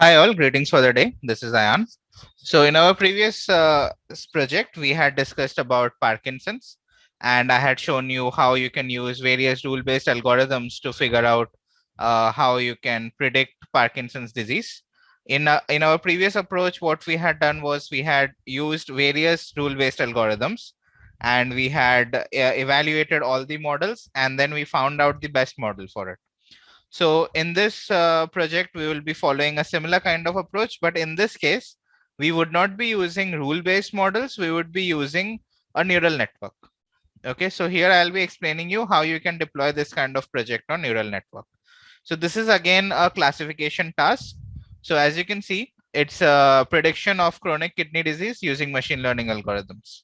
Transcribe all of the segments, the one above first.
Hi all, greetings for the day. This is Ayan. So in our previous project, we had discussed about Parkinson's, and I had shown you how you can use various rule-based algorithms to figure out how you can predict Parkinson's disease. In our previous approach, what we had done was we had used various rule-based algorithms, and we had evaluated all the models, and then we found out the best model for it. So in this project, we will be following a similar kind of approach, but in this case, we would not be using rule-based models. We would be using a neural network. Okay, so here I'll be explaining you how you can deploy this kind of project on neural network. So this is again a classification task. So as you can see, it's a prediction of chronic kidney disease using machine learning algorithms.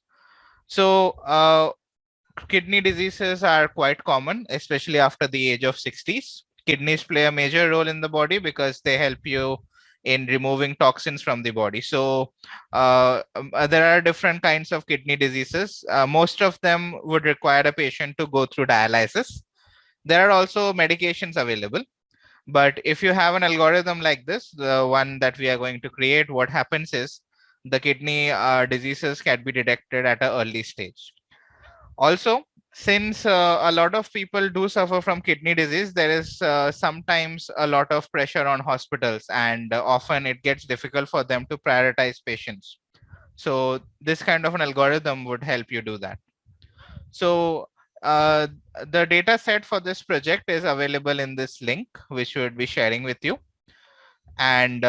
So kidney diseases are quite common, especially after the age of 60s. Kidneys play a major role in the body because they help you in removing toxins from the body. So there are different kinds of kidney diseases. Most of them would require a patient to go through dialysis. There are also medications available. But if you have an algorithm like this, the one that we are going to create, what happens is the kidney diseases can be detected at an early stage. Also, since a lot of people do suffer from kidney disease, there is sometimes a lot of pressure on hospitals, and often it gets difficult for them to prioritize patients. So this kind of an algorithm would help you do that. So uh, the data set for this project is available in this link, which we would be sharing with you. And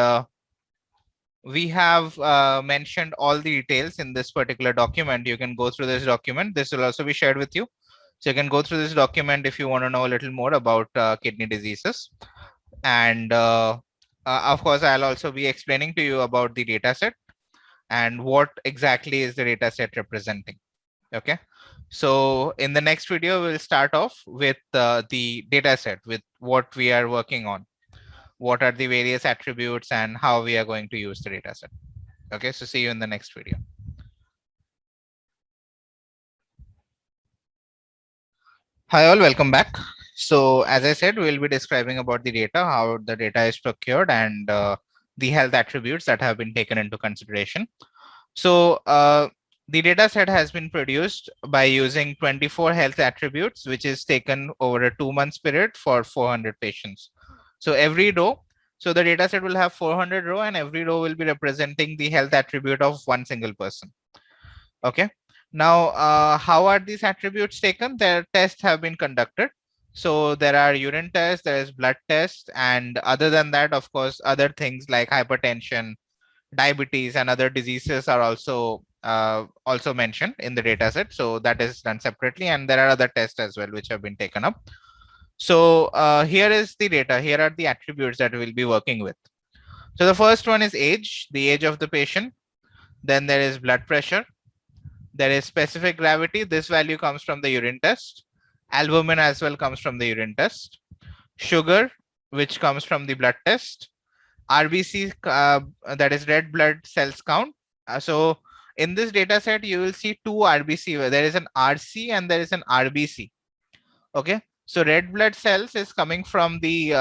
we have mentioned all the details in this particular document. You can go through this document. This will also be shared with you. So you can go through this document if you want to know a little more about kidney diseases. And of course, I'll also be explaining to you about the data set and what exactly is the data set representing. Okay. So in the next video, we'll start off with the data set, with what we are working on, what are the various attributes, and how we are going to use the data set. Okay, so see you in the next video. Hi all, welcome back. So as I said, we'll be describing about the data, how the data is procured, and the health attributes that have been taken into consideration. So the data set has been produced by using 24 health attributes, which is taken over a 2 month period for 400 patients. So every row, so the data set will have 400 row, and every row will be representing the health attribute of one single person. Okay. Now, how are these attributes taken? Their tests have been conducted. So there are urine tests, there is blood tests, and other than that, of course, other things like hypertension, diabetes, and other diseases are also mentioned in the data set. So that is done separately, and there are other tests as well which have been taken up. So here is the data. Here are the attributes that we'll be working with. So the first one is age, the age of the patient. Then there is blood pressure. There is specific gravity. This value comes from the urine test. Albumin as well comes from the urine test. Sugar, which comes from the blood test. RBC, that is red blood cells count. So in this data set, you will see two RBC. There is an RC and there is an RBC. Okay. So red blood cells is coming from the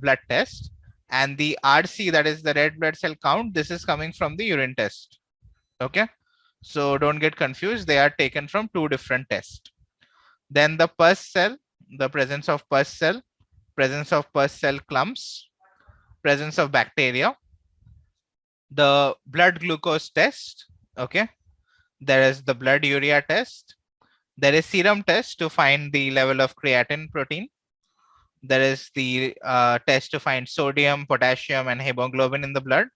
blood test, and the RC, that is the red blood cell count, this is coming from the urine test. Okay. So don't get confused. They are taken from two different tests. Then the pus cell, the presence of pus cell, presence of pus cell clumps, presence of bacteria, the blood glucose test. Okay. There is the blood urea test. There is serum test to find the level of creatine protein. There is the test to find sodium, potassium, and hemoglobin in the blood.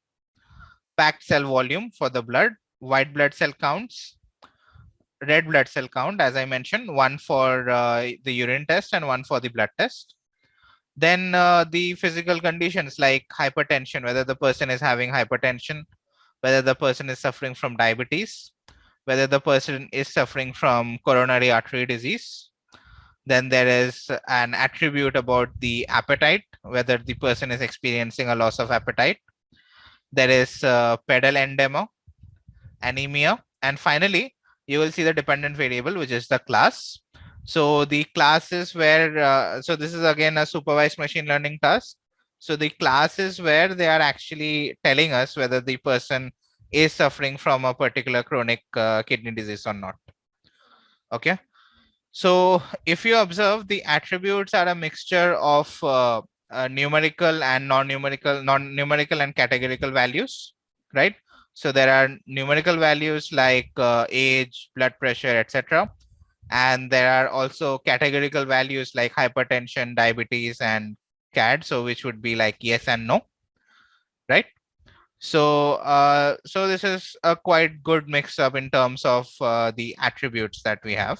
Packed cell volume for the blood, white blood cell counts, red blood cell count, as I mentioned, one for the urine test and one for the blood test. Then the physical conditions like hypertension, whether the person is having hypertension, whether the person is suffering from diabetes, whether the person is suffering from coronary artery disease. Then there is an attribute about the appetite, whether the person is experiencing a loss of appetite. There is pedal endema, anemia, and finally, you will see the dependent variable, which is the class. So the class is where, so this is again a supervised machine learning task. So the class is where they are actually telling us whether the person is suffering from a particular chronic kidney disease or not. Okay. So if you observe, the attributes are a mixture of numerical and non-numerical and categorical values, right? So there are numerical values like age, blood pressure, etc. And there are also categorical values like hypertension, diabetes, and CAD, so which would be like yes and no, right? So this is a quite good mix up in terms of the attributes that we have.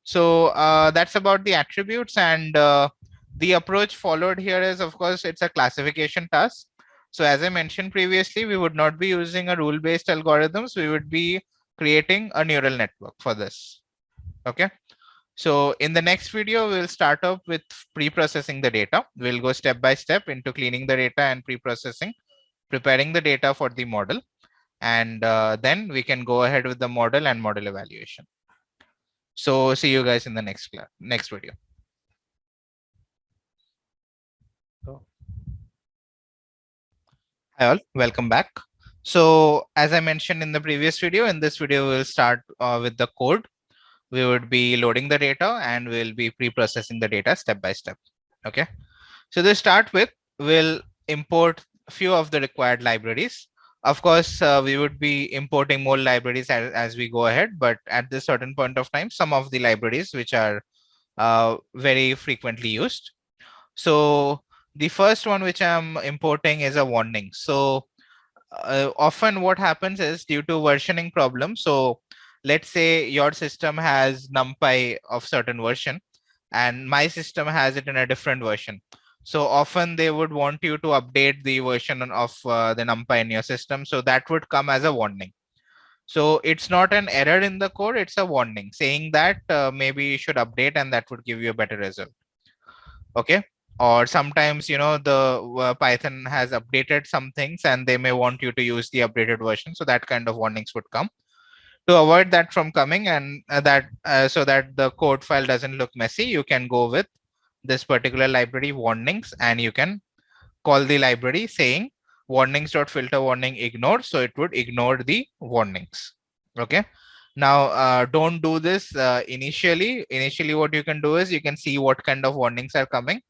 So that's about the attributes, and the approach followed here is, of course, it's a classification task. So as I mentioned previously, we would not be using a rule-based algorithms. We would be creating a neural network for this. Okay. So in the next video, we'll start up with pre-processing the data. We'll go step by step into cleaning the data and pre-processing, preparing the data for the model. And then we can go ahead with the model and model evaluation. So see you guys in the next class, next video. Hi all, welcome back. So as I mentioned in the previous video, in this video, we'll start with the code. We would be loading the data and we'll be pre-processing the data step by step. Okay. So to start with, we'll import a few of the required libraries. Of course, we would be importing more libraries as we go ahead, but at this certain point of time, some of the libraries which are very frequently used. So the first one which I'm importing is a warning. So often what happens is due to versioning problems. So let's say your system has NumPy of certain version and my system has it in a different version. So often they would want you to update the version of the NumPy in your system. So that would come as a warning. So it's not an error in the code, it's a warning saying that maybe you should update and that would give you a better result. Okay. Or sometimes, you know, the Python has updated some things and they may want you to use the updated version. So that kind of warnings would come. To avoid that from coming and so that the code file doesn't look messy, you can go with this particular library warnings and you can call the library saying warnings.filter warning ignore. So it would ignore the warnings. Okay. Now, don't do this initially. Initially, what you can do is you can see what kind of warnings are coming.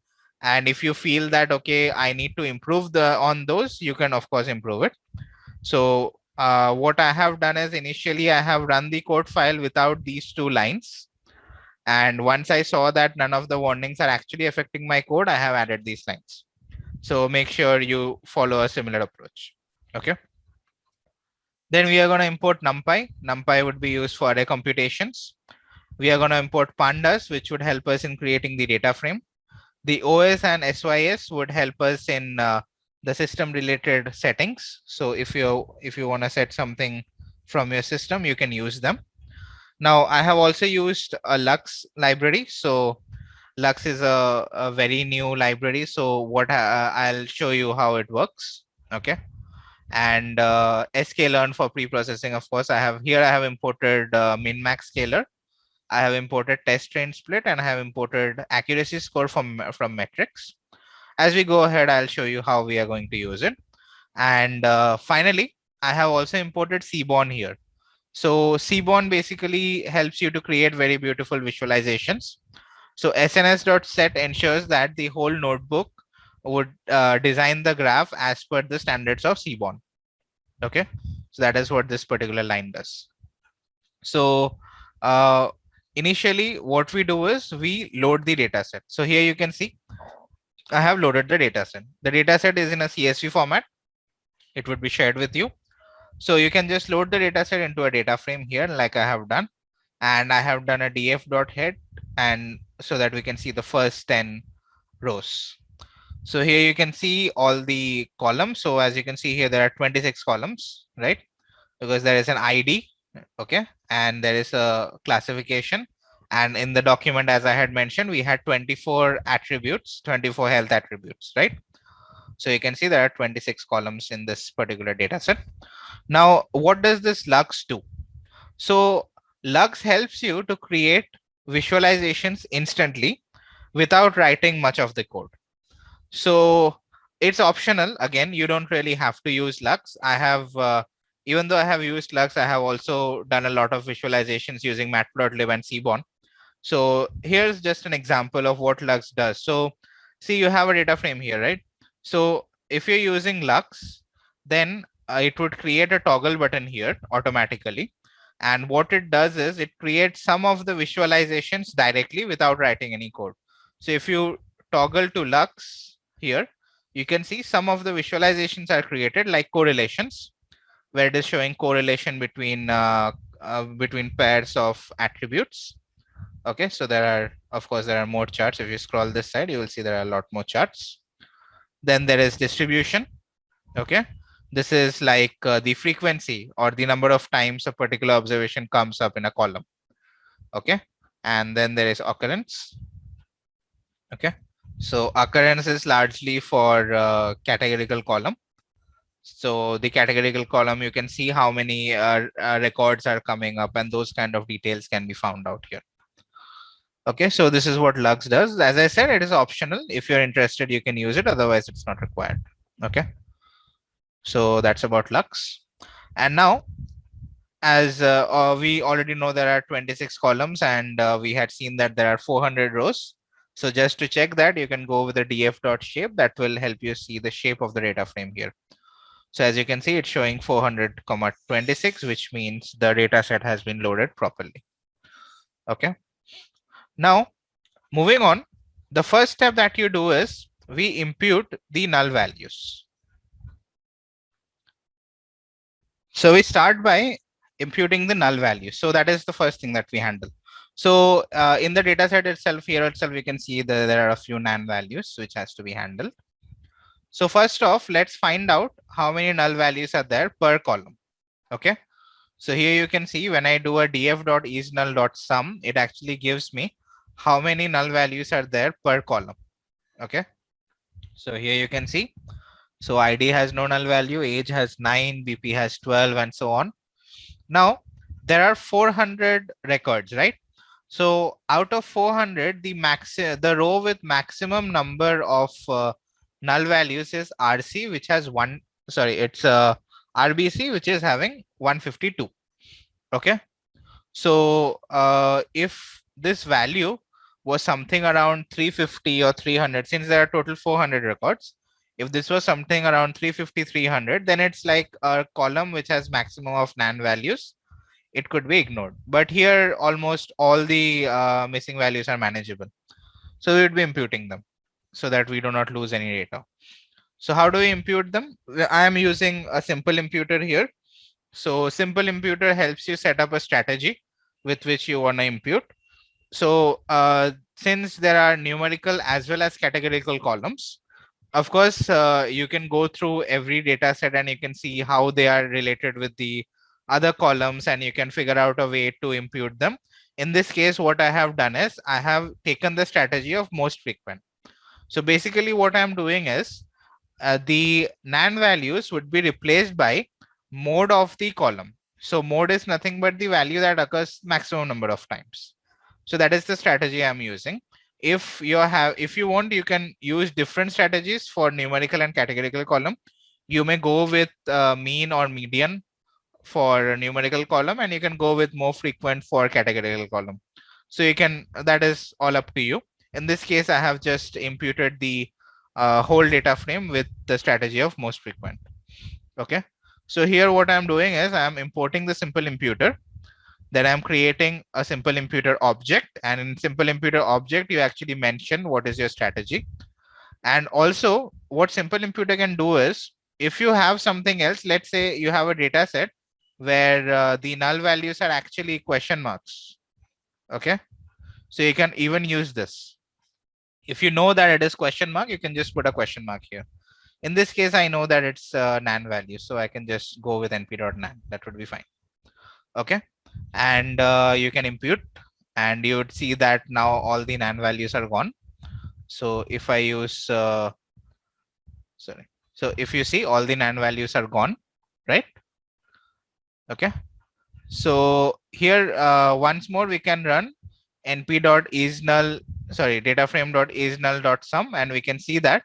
And if you feel that, okay, I need to improve on those, you can, of course, improve it. So what I have done is initially I have run the code file without these two lines. And once I saw that none of the warnings are actually affecting my code, I have added these lines. So make sure you follow a similar approach. Okay. Then we are going to import NumPy. NumPy would be used for array computations. We are going to import pandas, which would help us in creating the data frame. The OS and SYS would help us in the system related settings. So if you want to set something from your system, you can use them. Now I have also used a Lux library. So Lux is a very new library. So what I'll show you how it works. Okay. And sklearn for pre-processing. Of course, I have imported min-max scaler. I have imported test train split and I have imported accuracy score from metrics. As we go ahead, I'll show you how we are going to use it. And finally, I have also imported Seaborn here. So Seaborn basically helps you to create very beautiful visualizations. So sns.set ensures that the whole notebook would design the graph as per the standards of Seaborn. Okay, so that is what this particular line does. So initially what we do is we load the data set. So here you can see I have loaded the data set. The data set is in a CSV format. It would be shared with you. So you can just load the data set into a data frame here like I have done. And I have done a df.head and so that we can see the first 10 rows. So here you can see all the columns. So as you can see here, there are 26 columns, right? Because there is an ID, okay, and there is a classification. And in the document, as I had mentioned, we had 24 attributes, 24 health attributes, right? So you can see there are 26 columns in this particular data set. Now, what does this Lux do? So Lux helps you to create visualizations instantly without writing much of the code. So It's optional. Again, you don't really have to use Lux. I have, even though I have used Lux, I have also done a lot of visualizations using matplotlib and Seaborn. So here's just an example of what Lux does. So see, you have a data frame here, right? So if you're using Lux, then it would create a toggle button here automatically. And what it does is it creates some of the visualizations directly without writing any code. So if you toggle to Lux here, you can see some of the visualizations are created like correlations, where it is showing correlation between pairs of attributes. Okay, so there are, of course, there are more charts. If you scroll this side, you will see there are a lot more charts. Then there is distribution. Okay, this is like the frequency or the number of times a particular observation comes up in a column. Okay, and then there is occurrence. Okay, so occurrence is largely for categorical column. So the categorical column, you can see how many records are coming up, and those kind of details can be found out here. Okay, so this is what Lux does. As I said, it is optional. If you're interested, you can use it. Otherwise, it's not required. Okay, so that's about Lux. And now, as we already know, there are 26 columns, and we had seen that there are 400 rows. So just to check that, you can go with the df.shape. That will help you see the shape of the data frame here. So as you can see, it's showing 400,26, which means the data set has been loaded properly. Okay. Now, moving on, the first step that you do is we impute the null values. So we start by imputing the null value. So that is the first thing that we handle. So in the data set itself, here itself, we can see that there are a few NaN values which has to be handled. So first off, let's find out how many null values are there per column. Okay. So here you can see when I do a df.isNull.sum, it actually gives me how many null values are there per column. Okay. So here you can see. So ID has no null value, age has 9, BP has 12, and so on. Now there are 400 records, right? So out of 400, the row with maximum number of null values is RC, which has it's RBC, which is having 152. Okay. So if this value was something around 350 or 300, since there are total 400 records, if this was something around 350, 300, then it's like a column which has maximum of NaN values. It could be ignored. But here, almost all the missing values are manageable. So we would be imputing them so that we do not lose any data. So how do we impute them? I am using a simple imputer here. So simple imputer helps you set up a strategy with which you want to impute. So since there are numerical as well as categorical columns, of course, you can go through every data set and you can see how they are related with the other columns, and you can figure out a way to impute them. In this case, what I have done is I have taken the strategy of most frequent. So basically what I'm doing is the NaN values would be replaced by mode of the column. So mode is nothing but the value that occurs maximum number of times. So that is the strategy I'm using. If you want, you can use different strategies for numerical and categorical column. You may go with mean or median for numerical column, and you can go with more frequent for categorical column. So you can, that is all up to you. In this case, I have just imputed the whole data frame with the strategy of most frequent. Okay. So here what I'm doing is I'm importing the simple imputer. Then I'm creating a simple imputer object, and in simple imputer object, you actually mention what is your strategy. And also what simple imputer can do is, if you have something else, let's say you have a data set where the null values are actually question marks. Okay. So you can even use this. If you know that it is question mark, you can just put a question mark here. In this case, I know that it's NaN value, so I can just go with np.nan. That would be fine. Okay. And you can impute, and you would see that now all the NaN values are gone. So if I use, so if you see, all the NaN values are gone, right? Okay. So here, once more, we can run np.isNull, data frame.isNull.sum, and we can see that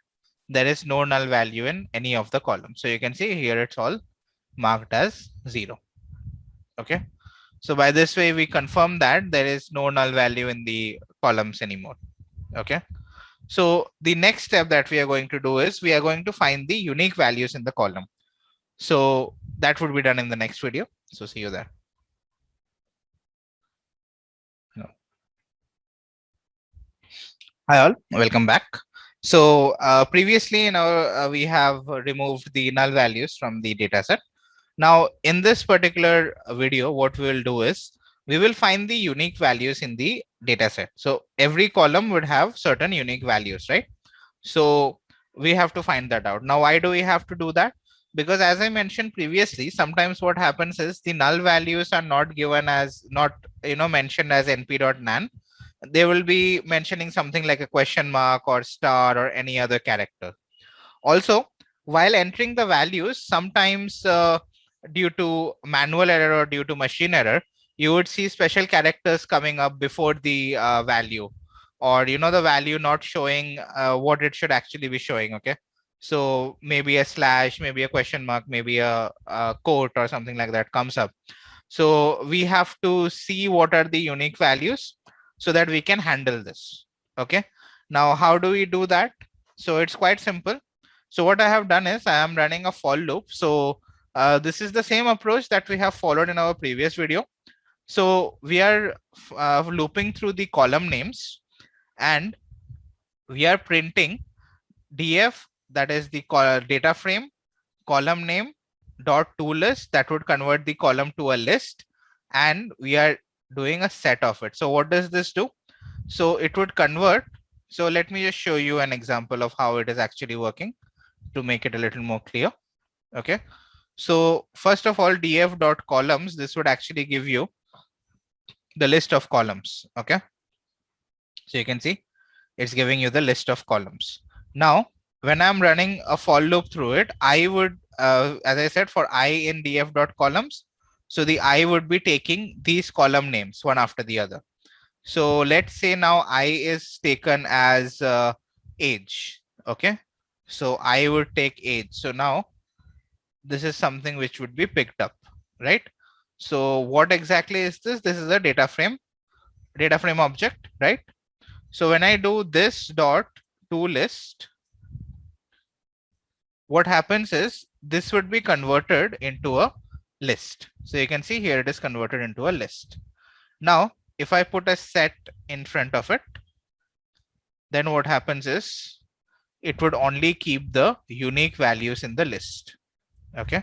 there is no null value in any of the columns. So you can see here it's all marked as 0. Okay. So by this way, we confirm that there is no null value in the columns anymore. Okay. So the next step that we are going to do is we are going to find the unique values in the column. So that would be done in the next video. So see you there. Hi all, welcome back. So previously in our we have removed the null values from the dataset. Now in this particular video, what we will do is we will find the unique values in the dataset. So every column would have certain unique values, right? So we have to find that out. Now why do we have to do that? Because as I mentioned previously, sometimes what happens is the null values are not given as not mentioned as np.nan. They will be mentioning something like a question mark or star or any other character. Also, while entering the values, sometimes due to manual error or due to machine error, you would see special characters coming up before the value, or the value not showing what it should actually be showing. Okay, so maybe a slash, maybe a question mark, maybe a quote or something like that comes up. So we have to see what are the unique values so that we can handle this. Okay, now how do we do that? So it's quite simple. So what I have done is I am running a for loop. So this is the same approach that we have followed in our previous video. So we are looping through the column names, and we are printing df, that is the data frame column name dot to list, that would convert the column to a list, and we are doing a set of it. So what does this do? So it would convert. So let me just show you an example of how it is actually working to make it a little more clear. Okay, so first of all, df dot columns, this would actually give you the list of columns. Okay, so you can see it's giving you the list of columns. Now when I'm running a for loop through it, I would as I said, for I in df dot columns, so the I would be taking these column names one after the other. So let's say now I is taken as age. Okay, so I would take age. So now this is something which would be picked up, right? So what exactly is this? This is a data frame object, right? So when I do this dot to list, what happens is this would be converted into a list. So you can see here it is converted into a list. Now if I put a set in front of it, then what happens is it would only keep the unique values in the list. Okay,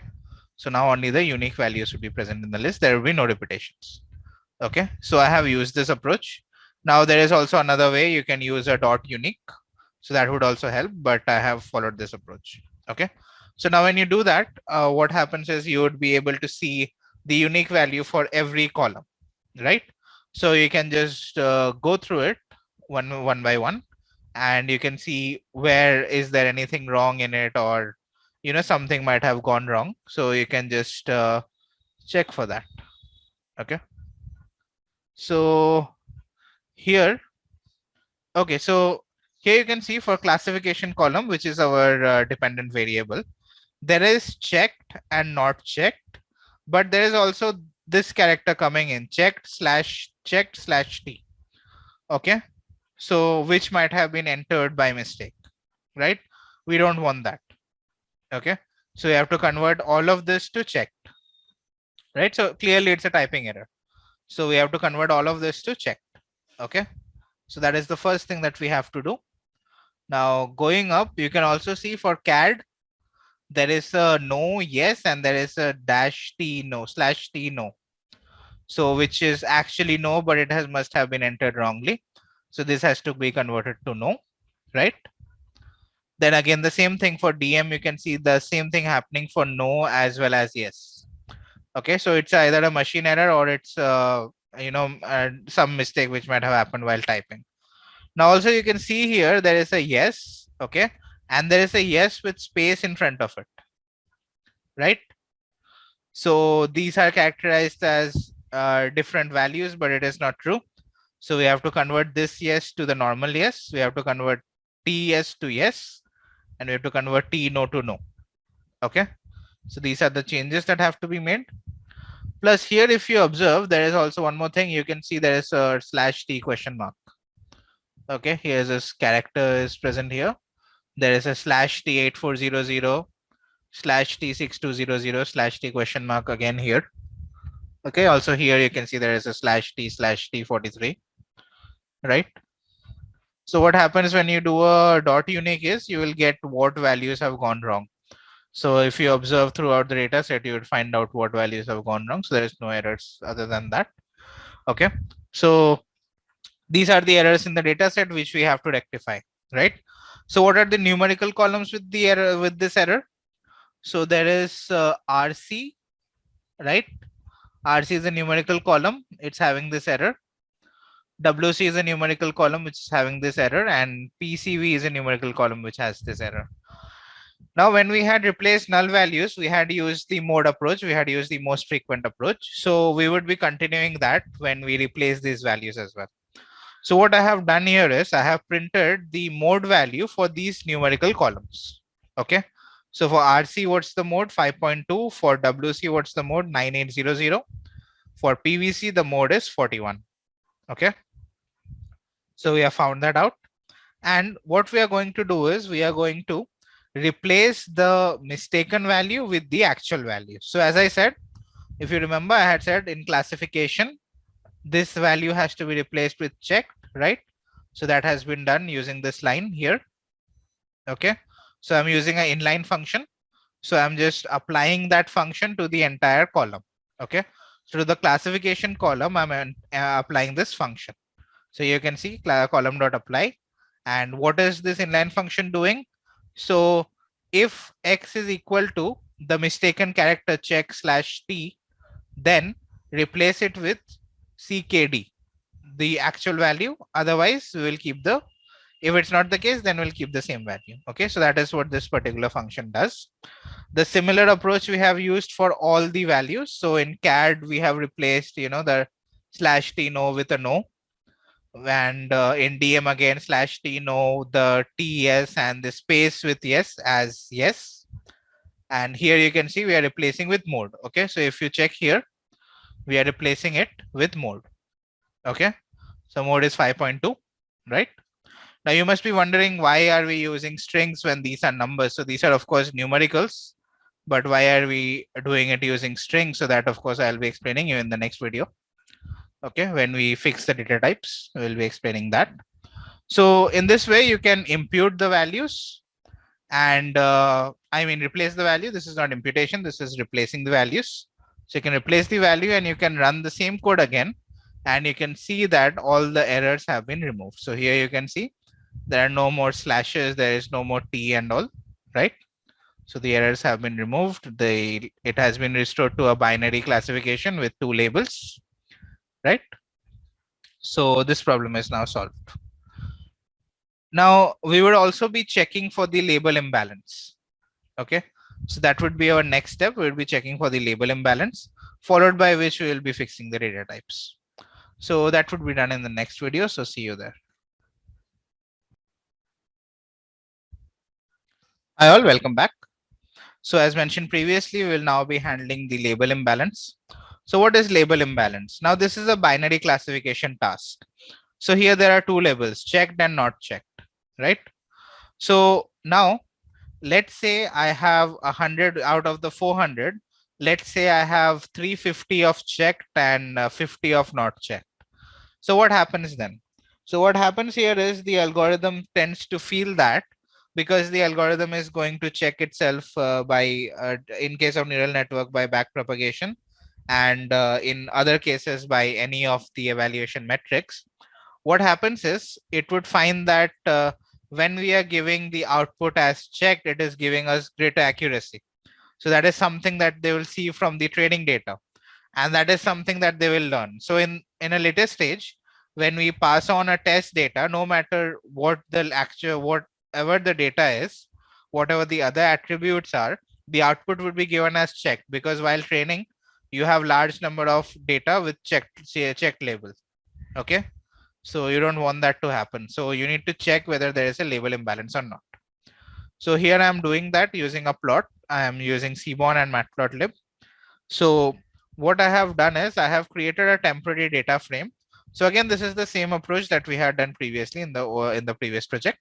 so now only the unique values would be present in the list. There will be no repetitions. Okay, so I have used this approach. Now there is also another way you can use a dot unique, so that would also help, but I have followed this approach. Okay, so now when you do that, what happens is you would be able to see the unique value for every column, right? So you can just go through it one by one, and you can see where is there anything wrong in it, or something might have gone wrong. So you can just check for that. Okay, so here, okay, so here you can see for classification column, which is our dependent variable, there is checked and not checked, but there is also this character coming in, checked slash t. Okay, so which might have been entered by mistake, right? We don't want that. Okay, so you have to convert all of this to checked, right? So clearly it's a typing error, so we have to convert all of this to checked. Okay, so that is the first thing that we have to do. Now going up, you can also see for CAD there is a no, yes, and there is a dash t no, slash t no. So which is actually no, but it must have been entered wrongly. So this has to be converted to no, right? Then again, the same thing for DM, you can see the same thing happening for no as well as yes. Okay, so it's either a machine error or it's some mistake which might have happened while typing. Now also you can see here there is a yes, okay, and there is a yes with space in front of it, right? So these are characterized as different values, but it is not true. So we have to convert this yes to the normal yes. We have to convert t yes to yes, and we have to convert T no to no. Okay. So these are the changes that have to be made. Plus here, if you observe, there is also one more thing. You can see there is a /T question mark. Okay, here's this character is present here. There is a /T8400 /T6200 /T question mark again here. Okay, also here you can see there is a /T/T43, right? So what happens when you do a dot unique is you will get what values have gone wrong. So if you observe throughout the data set, you would find out what values have gone wrong. So there is no errors other than that. Okay, so these are the errors in the data set which we have to rectify, right? So what are the numerical columns with the error, with this error? So there is RC, right? RC is a numerical column. It's having this error. WC is a numerical column which is having this error, and PCV is a numerical column which has this error. Now, when we had replaced null values, we had used the mode approach. We had used the most frequent approach. So we would be continuing that when we replace these values as well. So what I have done here is I have printed the mode value for these numerical columns. Okay. So for RC, what's the mode? 5.2. For WC, what's the mode? 9800. For PVC, the mode is 41. Okay. So we have found that out. And what we are going to do is we are going to replace the mistaken value with the actual value. So as I said, if you remember, I had said in classification, this value has to be replaced with checked, right? So that has been done using this line here. Okay. So I'm using an inline function. So I'm just applying that function to the entire column. Okay. So to the classification column, I'm applying this function. So you can see column dot apply. And what is this inline function doing? So if X is equal to the mistaken character check /T, then replace it with CKD, the actual value. Otherwise, we will keep the, if it's not the case, then we'll keep the same value. Okay, so that is what this particular function does. The similar approach we have used for all the values. So in CAD, we have replaced, the /T no with a no. And in DM again, /T no, the T yes, and the space with yes as yes. And here you can see we are replacing with mode. Okay, so if you check here, we are replacing it with mode. Okay, so mode is 5.2, right? Now you must be wondering, why are we using strings when these are numbers? So these are of course numericals, but why are we doing it using strings? So that of course I'll be explaining you in the next video. Okay, when we fix the data types, we'll be explaining that. So in this way, you can impute the values and replace the value. This is not imputation, this is replacing the values. So you can replace the value and you can run the same code again, and you can see that all the errors have been removed. So here you can see there are no more slashes, there is no more T and all, right? So the errors have been removed. It has been restored to a binary classification with 2 labels, right? So this problem is now solved. Now we would also be checking for the label imbalance. Okay, so that would be our next step. We will be checking for the label imbalance, followed by which we will be fixing the data types. So that would be done in the next video. So see you there. Hi all, welcome back. So as mentioned previously, we will now be handling the label imbalance. So what is label imbalance? Now this is a binary classification task. So here there are 2 labels, checked and not checked, right? So now let's say I have 100 out of the 400. Let's say I have 350 of checked and 50 of not checked. So what happens then? So what happens here is the algorithm tends to feel that, because the algorithm is going to check itself in case of neural network by backpropagation, and in other cases by any of the evaluation metrics. What happens is it would find that when we are giving the output as checked, it is giving us greater accuracy. So that is something that they will see from the training data, and that is something that they will learn. So in a later stage, when we pass on a test data, no matter what the actual, whatever the data is, whatever the other attributes are, the output would be given as checked, because while training, you have large number of data with checked label. Okay, so you don't want that to happen. So you need to check whether there is a label imbalance or not. So here I'm doing that using a plot. I am using Seaborn and Matplotlib. So what I have done is I have created a temporary data frame. So again, this is the same approach that we had done previously in the previous project.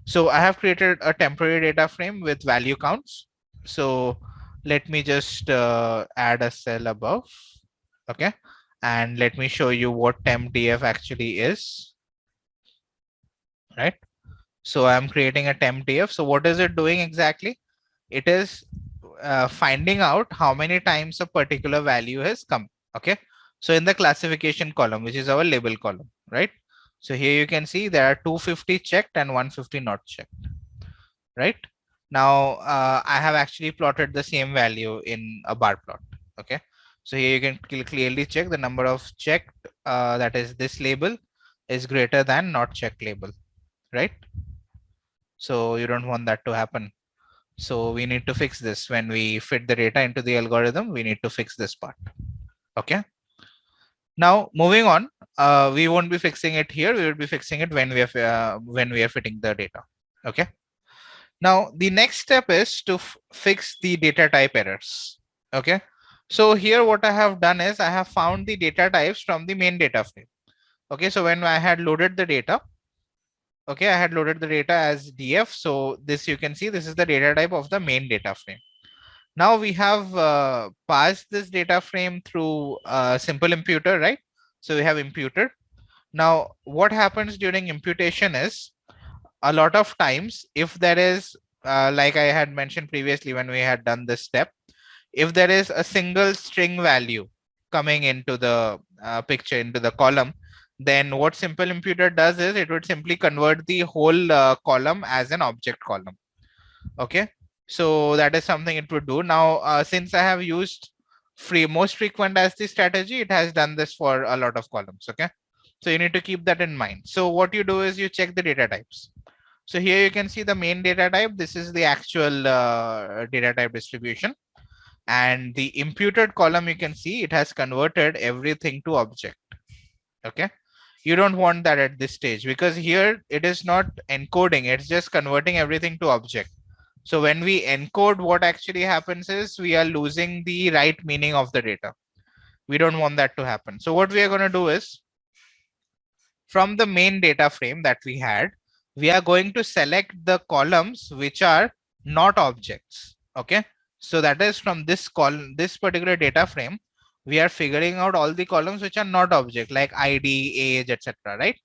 So I have created a temporary data frame with value counts. So let me just add a cell above. Okay. And let me show you what tempdf actually is. Right. So I'm creating a tempdf. So what is it doing exactly? It is finding out how many times a particular value has come. Okay. So in the classification column, which is our label column, right? So here you can see there are 250 checked and 150 not checked, right? Now I have actually plotted the same value in a bar plot. Okay. So here you can clearly check the number of checked, that is this label is greater than not checked label, right? So you don't want that to happen. So we need to fix this when we fit the data into the algorithm. We need to fix this part. Okay. Now moving on, we won't be fixing it here. We will be fixing it when we are fitting the data. Okay. Now the next step is to fix the data type errors. Okay. So here what I have done is I have found the data types from the main data frame. Okay. So when I had loaded the data, okay, I had loaded the data as df. So this you can see this is the data type of the main data frame. Now we have passed this data frame through simple imputer, right? So we have imputer. Now what happens during imputation is a lot of times if there is like I had mentioned previously when we had done this step, if there is a single string value coming into the picture, into the column, then what simple imputer does is it would simply convert the whole column as an object column. Okay, so that is something it would do. Now since I have used most frequent as the strategy, it has done this for a lot of columns. Okay, so you need to keep that in mind. So what you do is you check the data types. So here you can see the main data type. This is the actual data type distribution, and the imputed column, you can see it has converted everything to object. Okay, you don't want that at this stage because here it is not encoding, it's just converting everything to object. So when we encode, what actually happens is we are losing the right meaning of the data. We don't want that to happen. So what we are going to do is from the main data frame that we had, we are going to select the columns which are not objects. Okay, so that is from this column, this particular data frame, we are figuring out all the columns which are not object, like id, age, etc., right?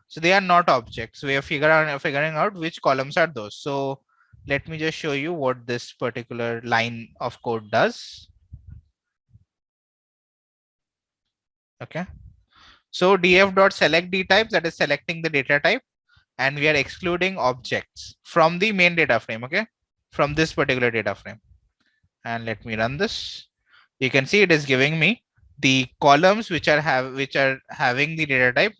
So they are not objects. We are figuring out which columns are those. So let me just show you what this particular line of code does. Okay, so df.select d types, that is selecting the data type, and we are excluding objects from the main data frame. Okay, from this particular data frame. And let me run this. You can see it is giving me the columns which are having the data type,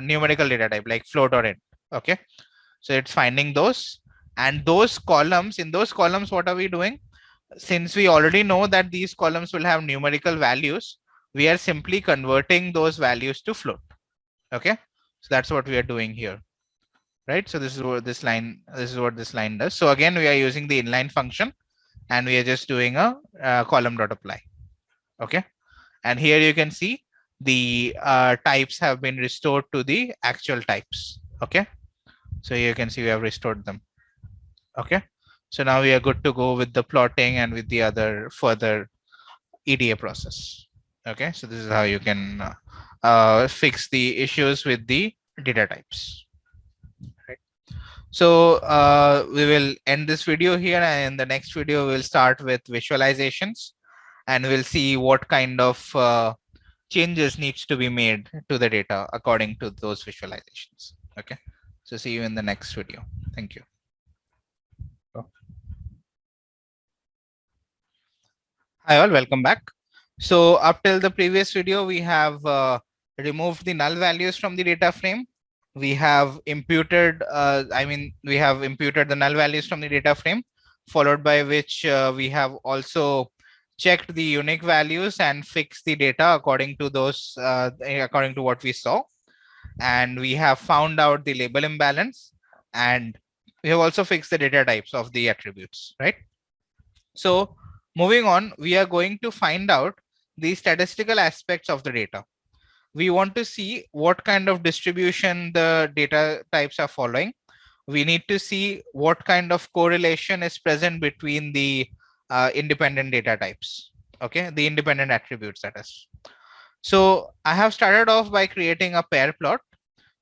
numerical data type, like float or int. Okay, so it's finding those, and those columns, in those columns, what are we doing? Since we already know that these columns will have numerical values, we are simply converting those values to float. Okay, so that's what we are doing here, right? So this is what this line does. So again, we are using the inline function, and we are just doing a column.apply. Okay, and here you can see the types have been restored to the actual types. Okay, so you can see we have restored them. Okay, so now we are good to go with the plotting and with the other further EDA process. Okay, so this is how you can fix the issues with the data types. Right. So we will end this video here, and in the next video we'll start with visualizations, and we'll see what kind of changes needs to be made to the data according to those visualizations. Okay, so see you in the next video. Thank you. Hi all, welcome back. So up till the previous video, we have removed the null values from the data frame. We have imputed, we have imputed the null values from the data frame, followed by which we have also checked the unique values and fixed the data according to those, according to what we saw. And we have found out the label imbalance, and we have also fixed the data types of the attributes, right? So moving on, we are going to find out the statistical aspects of the data. We want to see what kind of distribution the data types are following. We need to see what kind of correlation is present between the independent data types, okay, the independent attributes, that is. So I have started off by creating a pair plot.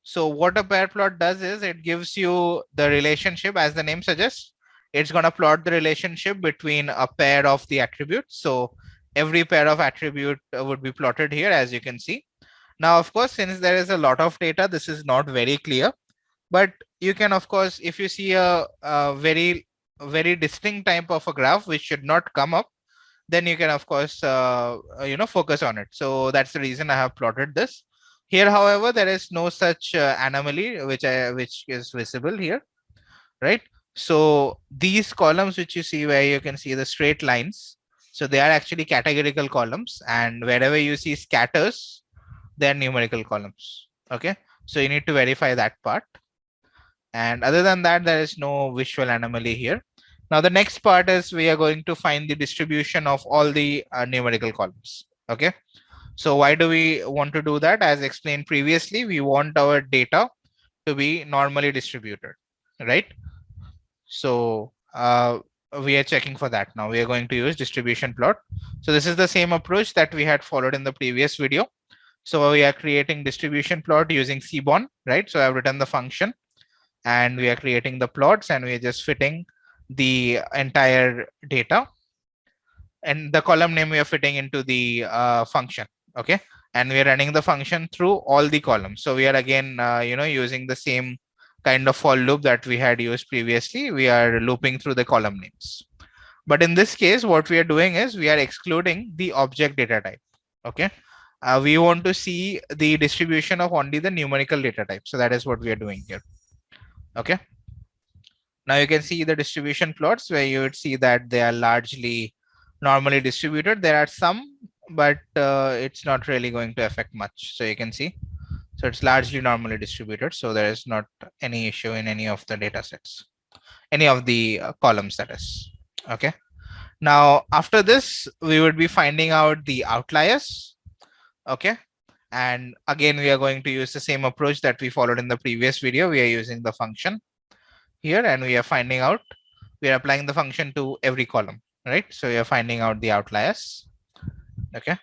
So what a pair plot does is it gives you the relationship, as the name suggests. It's going to plot the relationship between a pair of the attributes. So every pair of attribute would be plotted here, as you can see. Now, of course, since there is a lot of data, this is not very clear. But you can, of course, if you see a very distinct type of a graph which should not come up, then you can, of course, focus on it. So that's the reason I have plotted this. Here, however, there is no such anomaly which is visible here, right? So these columns which you see, where you can see the straight lines, so they are actually categorical columns, and wherever you see scatters, they are numerical columns. Okay, so you need to verify that part. And other than that, there is no visual anomaly here. Now the next part is we are going to find the distribution of all the numerical columns. Okay, so why do we want to do that? As explained previously, we want our data to be normally distributed, right? So we are checking for that. Now we are going to use distribution plot. So this is the same approach that we had followed in the previous video. So we are creating distribution plot using Seaborn, right? So I've written the function and we are creating the plots, and we are just fitting the entire data, and the column name we are fitting into the function. Okay, and we are running the function through all the columns. So we are again using the same kind of for loop that we had used previously. We are looping through the column names, but in this case what we are doing is we are excluding the object data type. Okay, we want to see the distribution of only the numerical data type, so that is what we are doing here. Okay, now you can see the distribution plots where you would see that they are largely normally distributed. There are some, but it's not really going to affect much. So you can see, so it's largely normally distributed. So there is not any issue in any of the data sets, any of the columns, that is. Okay. Now, after this, we would be finding out the outliers. Okay. And again, we are going to use the same approach that we followed in the previous video. We are using the function here, and we are finding out, we are applying the function to every column, right? So we are finding out the outliers. Okay,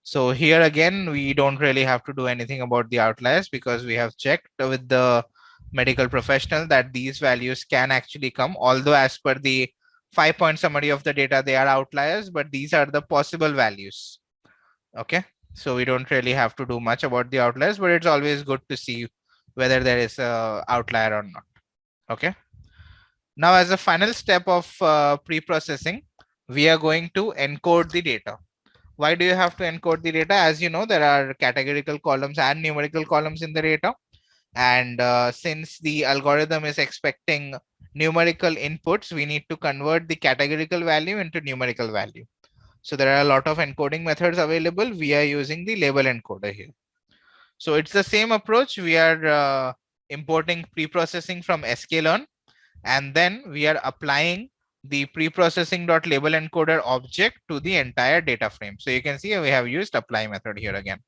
so here again we don't really have to do anything about the outliers, because we have checked with the medical professional that these values can actually come, although as per the 5-point summary of the data they are outliers, but these are the possible values. Okay, so we don't really have to do much about the outliers, but it's always good to see whether there is a outlier or not. Okay, now as a final step of pre-processing, we are going to encode the data. Why do you have to encode the data? As you know, there are categorical columns and numerical columns in the data, and since the algorithm is expecting numerical inputs, we need to convert the categorical value into numerical value. So there are a lot of encoding methods available. We are using the label encoder here. So it's the same approach. We are importing pre-processing from sklearn, and then we are applying the preprocessing.label encoder object to the entire data frame. So you can see we have used apply method here again.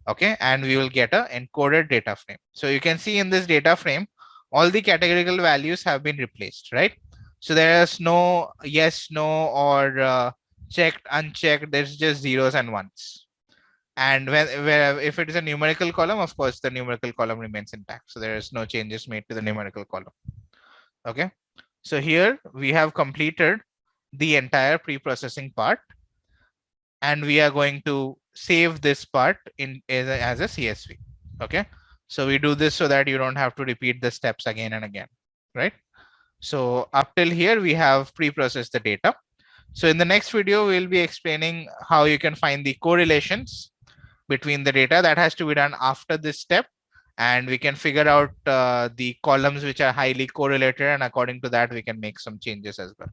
Okay, and we will get a encoded data frame. So you can see in this data frame, all the categorical values have been replaced, right? So there is no yes, no, or checked, unchecked. There's just zeros and ones. And if it is a numerical column, of course, the numerical column remains intact. So there is no changes made to the numerical column. Okay, so here we have completed the entire pre-processing part, and we are going to save this part in as a CSV. Okay, so we do this so that you don't have to repeat the steps again and again, right? So up till here we have pre-processed the data. So in the next video we'll be explaining how you can find the correlations between the data. That has to be done after this step, and we can figure out the columns which are highly correlated, and according to that we can make some changes as well.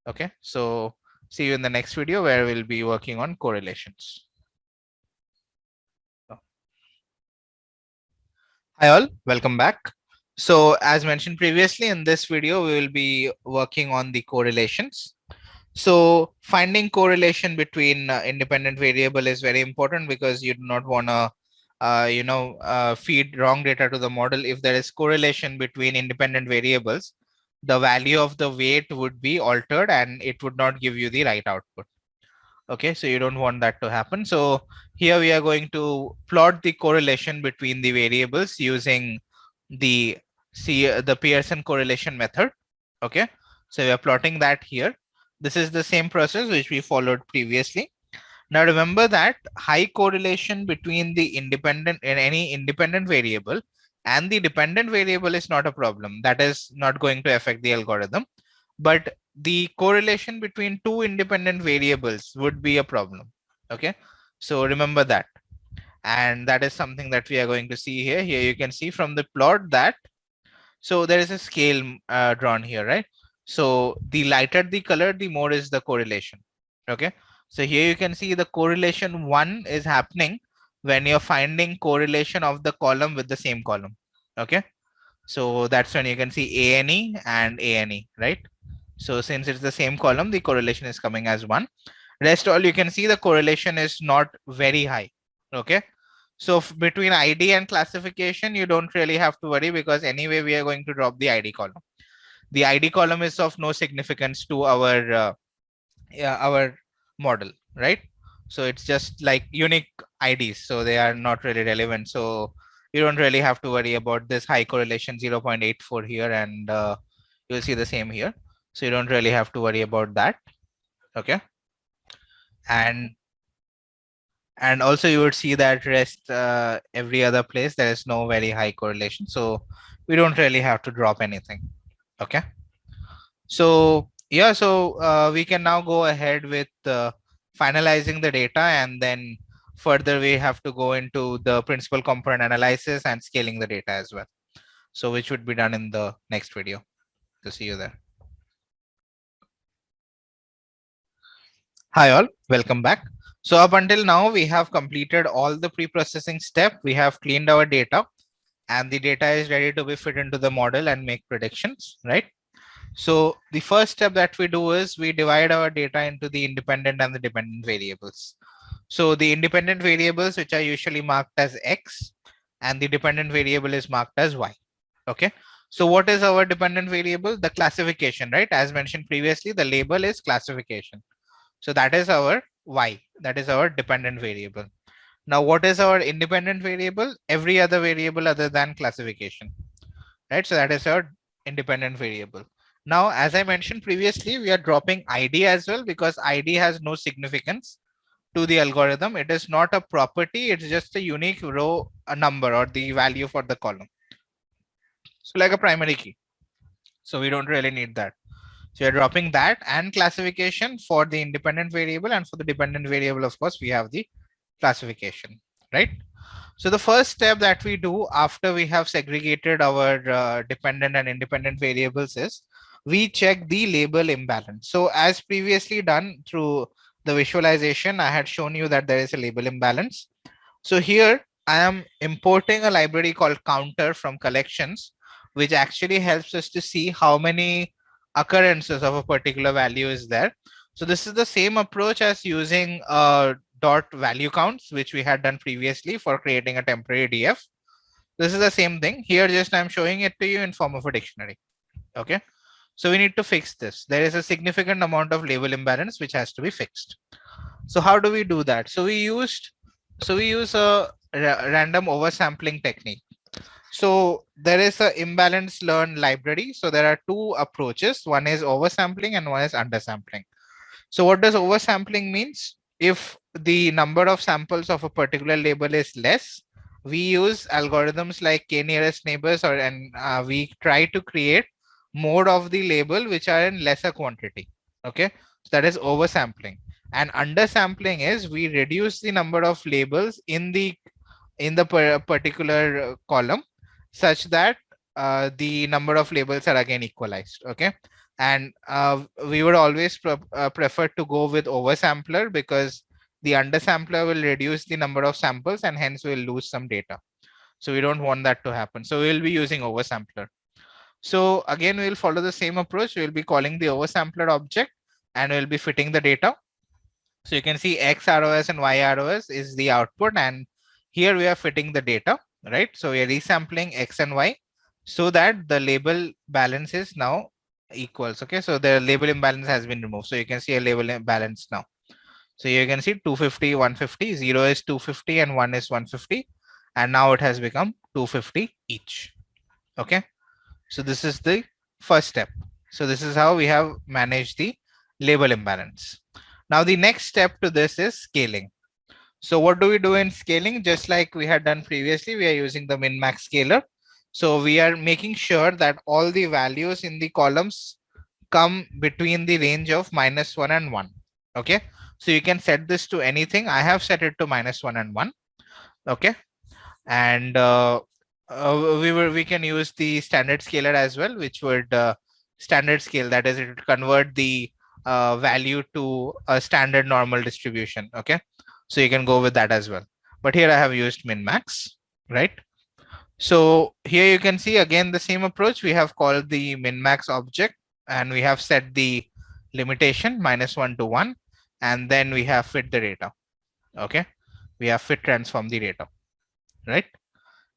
Okay, so see you in the next video where we'll be working on correlations. Hi all, welcome back. So as mentioned previously, in this video, we will be working on the correlations. So finding correlation between independent variable is very important because you do not want to feed wrong data to the model. If there is correlation between independent variables, the value of the weight would be altered and it would not give you the right output. Okay, so you don't want that to happen. So here we are going to plot the correlation between the variables using the the Pearson correlation method. Okay, so we are plotting that here. This is the same process which we followed previously. Now remember that high correlation between the independent and any independent variable and the dependent variable is not a problem. That is not going to affect the algorithm, but the correlation between two independent variables would be a problem. Okay, so remember that. And that is something that we are going to see here. Here you can see from the plot that, so there is a scale drawn here, right? So the lighter the color, the more is the correlation. Okay, so here you can see the correlation 1 is happening when you're finding correlation of the column with the same column. Okay, so that's when you can see ANE and ANE, right? So since it's the same column, the correlation is coming as 1. Rest all you can see the correlation is not very high. Okay, so between ID and classification, you don't really have to worry because anyway, we are going to drop the ID column. The ID column is of no significance to our model, right? So it's just like unique IDs. So they are not really relevant. So you don't really have to worry about this high correlation 0.84 here. And you'll see the same here. So you don't really have to worry about that. Okay. And also you would see that rest every other place there is no very high correlation, so we don't really have to drop anything. Okay, so yeah, so we can now go ahead with finalizing the data, and then further we have to go into the principal component analysis and scaling the data as well, so which would be done in the next video. To see you there. Hi all, welcome back. So up until now, we have completed all the pre-processing step. We have cleaned our data and the data is ready to be fit into the model and make predictions, right? So the first step that we do is we divide our data into the independent and the dependent variables. So the independent variables, which are usually marked as X, and the dependent variable is marked as Y. Okay. So what is our dependent variable? The classification, right? As mentioned previously, the label is classification. So that is our Y, that is our dependent variable. Now, what is our independent variable? Every other variable other than classification, right? So that is our independent variable. Now, as I mentioned previously, we are dropping ID as well because ID has no significance to the algorithm. It is not a property. It's just a unique row, a number or the value for the column. So like a primary key. So we don't really need that. So you're dropping that and classification for the independent variable, and for the dependent variable, of course, we have the classification, right? So the first step that we do after we have segregated our dependent and independent variables is we check the label imbalance. So as previously done through the visualization, I had shown you that there is a label imbalance. So here I am importing a library called counter from collections, which actually helps us to see how many occurrences of a particular value is there. So this is the same approach as using dot value counts, which we had done previously for creating a temporary DF. This is the same thing here, just I'm showing it to you in form of a dictionary. Okay, so we need to fix this. There is a significant amount of label imbalance which has to be fixed. So how do we do that? So we use a random oversampling technique. So there is a imbalance learn library. So there are two approaches. One is oversampling and one is undersampling. So what does oversampling means? If the number of samples of a particular label is less, we use algorithms like k nearest neighbors, or and we try to create more of the label which are in lesser quantity. Okay, so that is oversampling. And undersampling is we reduce the number of labels in the particular column such that the number of labels are again equalized. Okay, and we would always prefer to go with oversampler because the undersampler will reduce the number of samples and hence we'll lose some data. So we don't want that to happen. So we'll be using oversampler. So again, we'll follow the same approach. We'll be calling the oversampler object and we'll be fitting the data. So you can see X ROS and Y ROS is the output, and here we are fitting the data, right? So we are resampling X and Y so that the label balance is now equals. Okay, so the label imbalance has been removed. So you can see a label imbalance now. So you can see 250, 150, 0 is 250 and 1 is 150. And now it has become 250 each. Okay, so this is the first step. So this is how we have managed the label imbalance. Now the next step to this is scaling. So what do we do in scaling? Just like we had done previously, we are using the min-max scaler. So we are making sure that all the values in the columns come between the range of -1 and 1. Okay, so you can set this to anything. I have set it to -1 and 1. Okay, and we can use the standard scaler as well, which would standard scale, that is, it would convert the value to a standard normal distribution. Okay, so you can go with that as well, but here I have used min max, right? So here you can see again the same approach. We have called the min max object and we have set the limitation -1 to 1, and then we have fit the data. Okay, we have fit transform the data, right?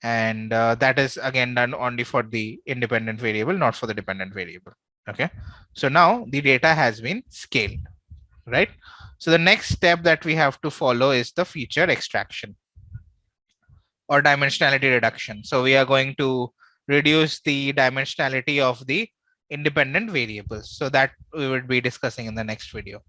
And that is again done only for the independent variable, not for the dependent variable. Okay, so now the data has been scaled, right? So the next step that we have to follow is the feature extraction or dimensionality reduction. So we are going to reduce the dimensionality of the independent variables. So that we would be discussing in the next video.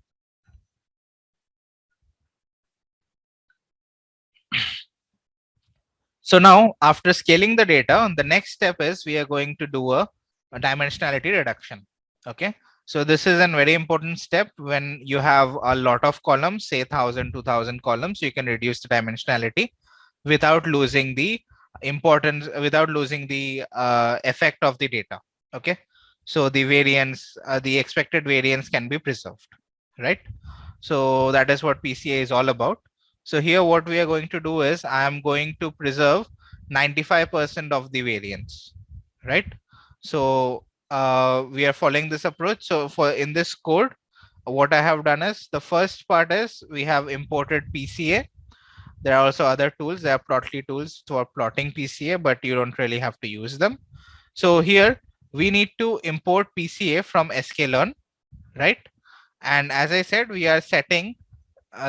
So now after scaling the data, the next step is we are going to do a dimensionality reduction. Okay, so this is a very important step. When you have a lot of columns, say 1000, 2000 columns, you can reduce the dimensionality without losing the importance, without losing the effect of the data. Okay, so the variance, the expected variance can be preserved, right? So that is what PCA is all about. So here what we are going to do is I am going to preserve 95% of the variance, right? So we are following this approach. So for in this code, what I have done is the first part is we have imported PCA. There are also other tools. There are plotly tools for plotting PCA, but you don't really have to use them. So here we need to import PCA from sklearn, right? And as I said, we are setting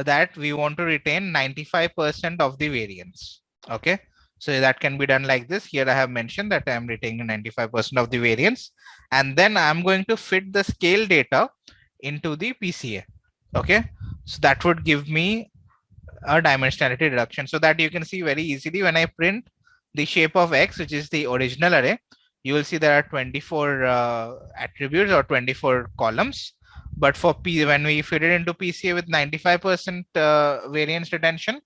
that we want to retain 95% of the variance. Okay, so that can be done like this. Here I have mentioned that I am retaining 95% of the variance, and then I'm going to fit the scale data into the PCA. Okay, so that would give me a dimensionality reduction, so that you can see very easily when I print the shape of X, which is the original array, you will see there are 24 attributes or 24 columns. But for P, when we fit it into PCA with 95% variance retention,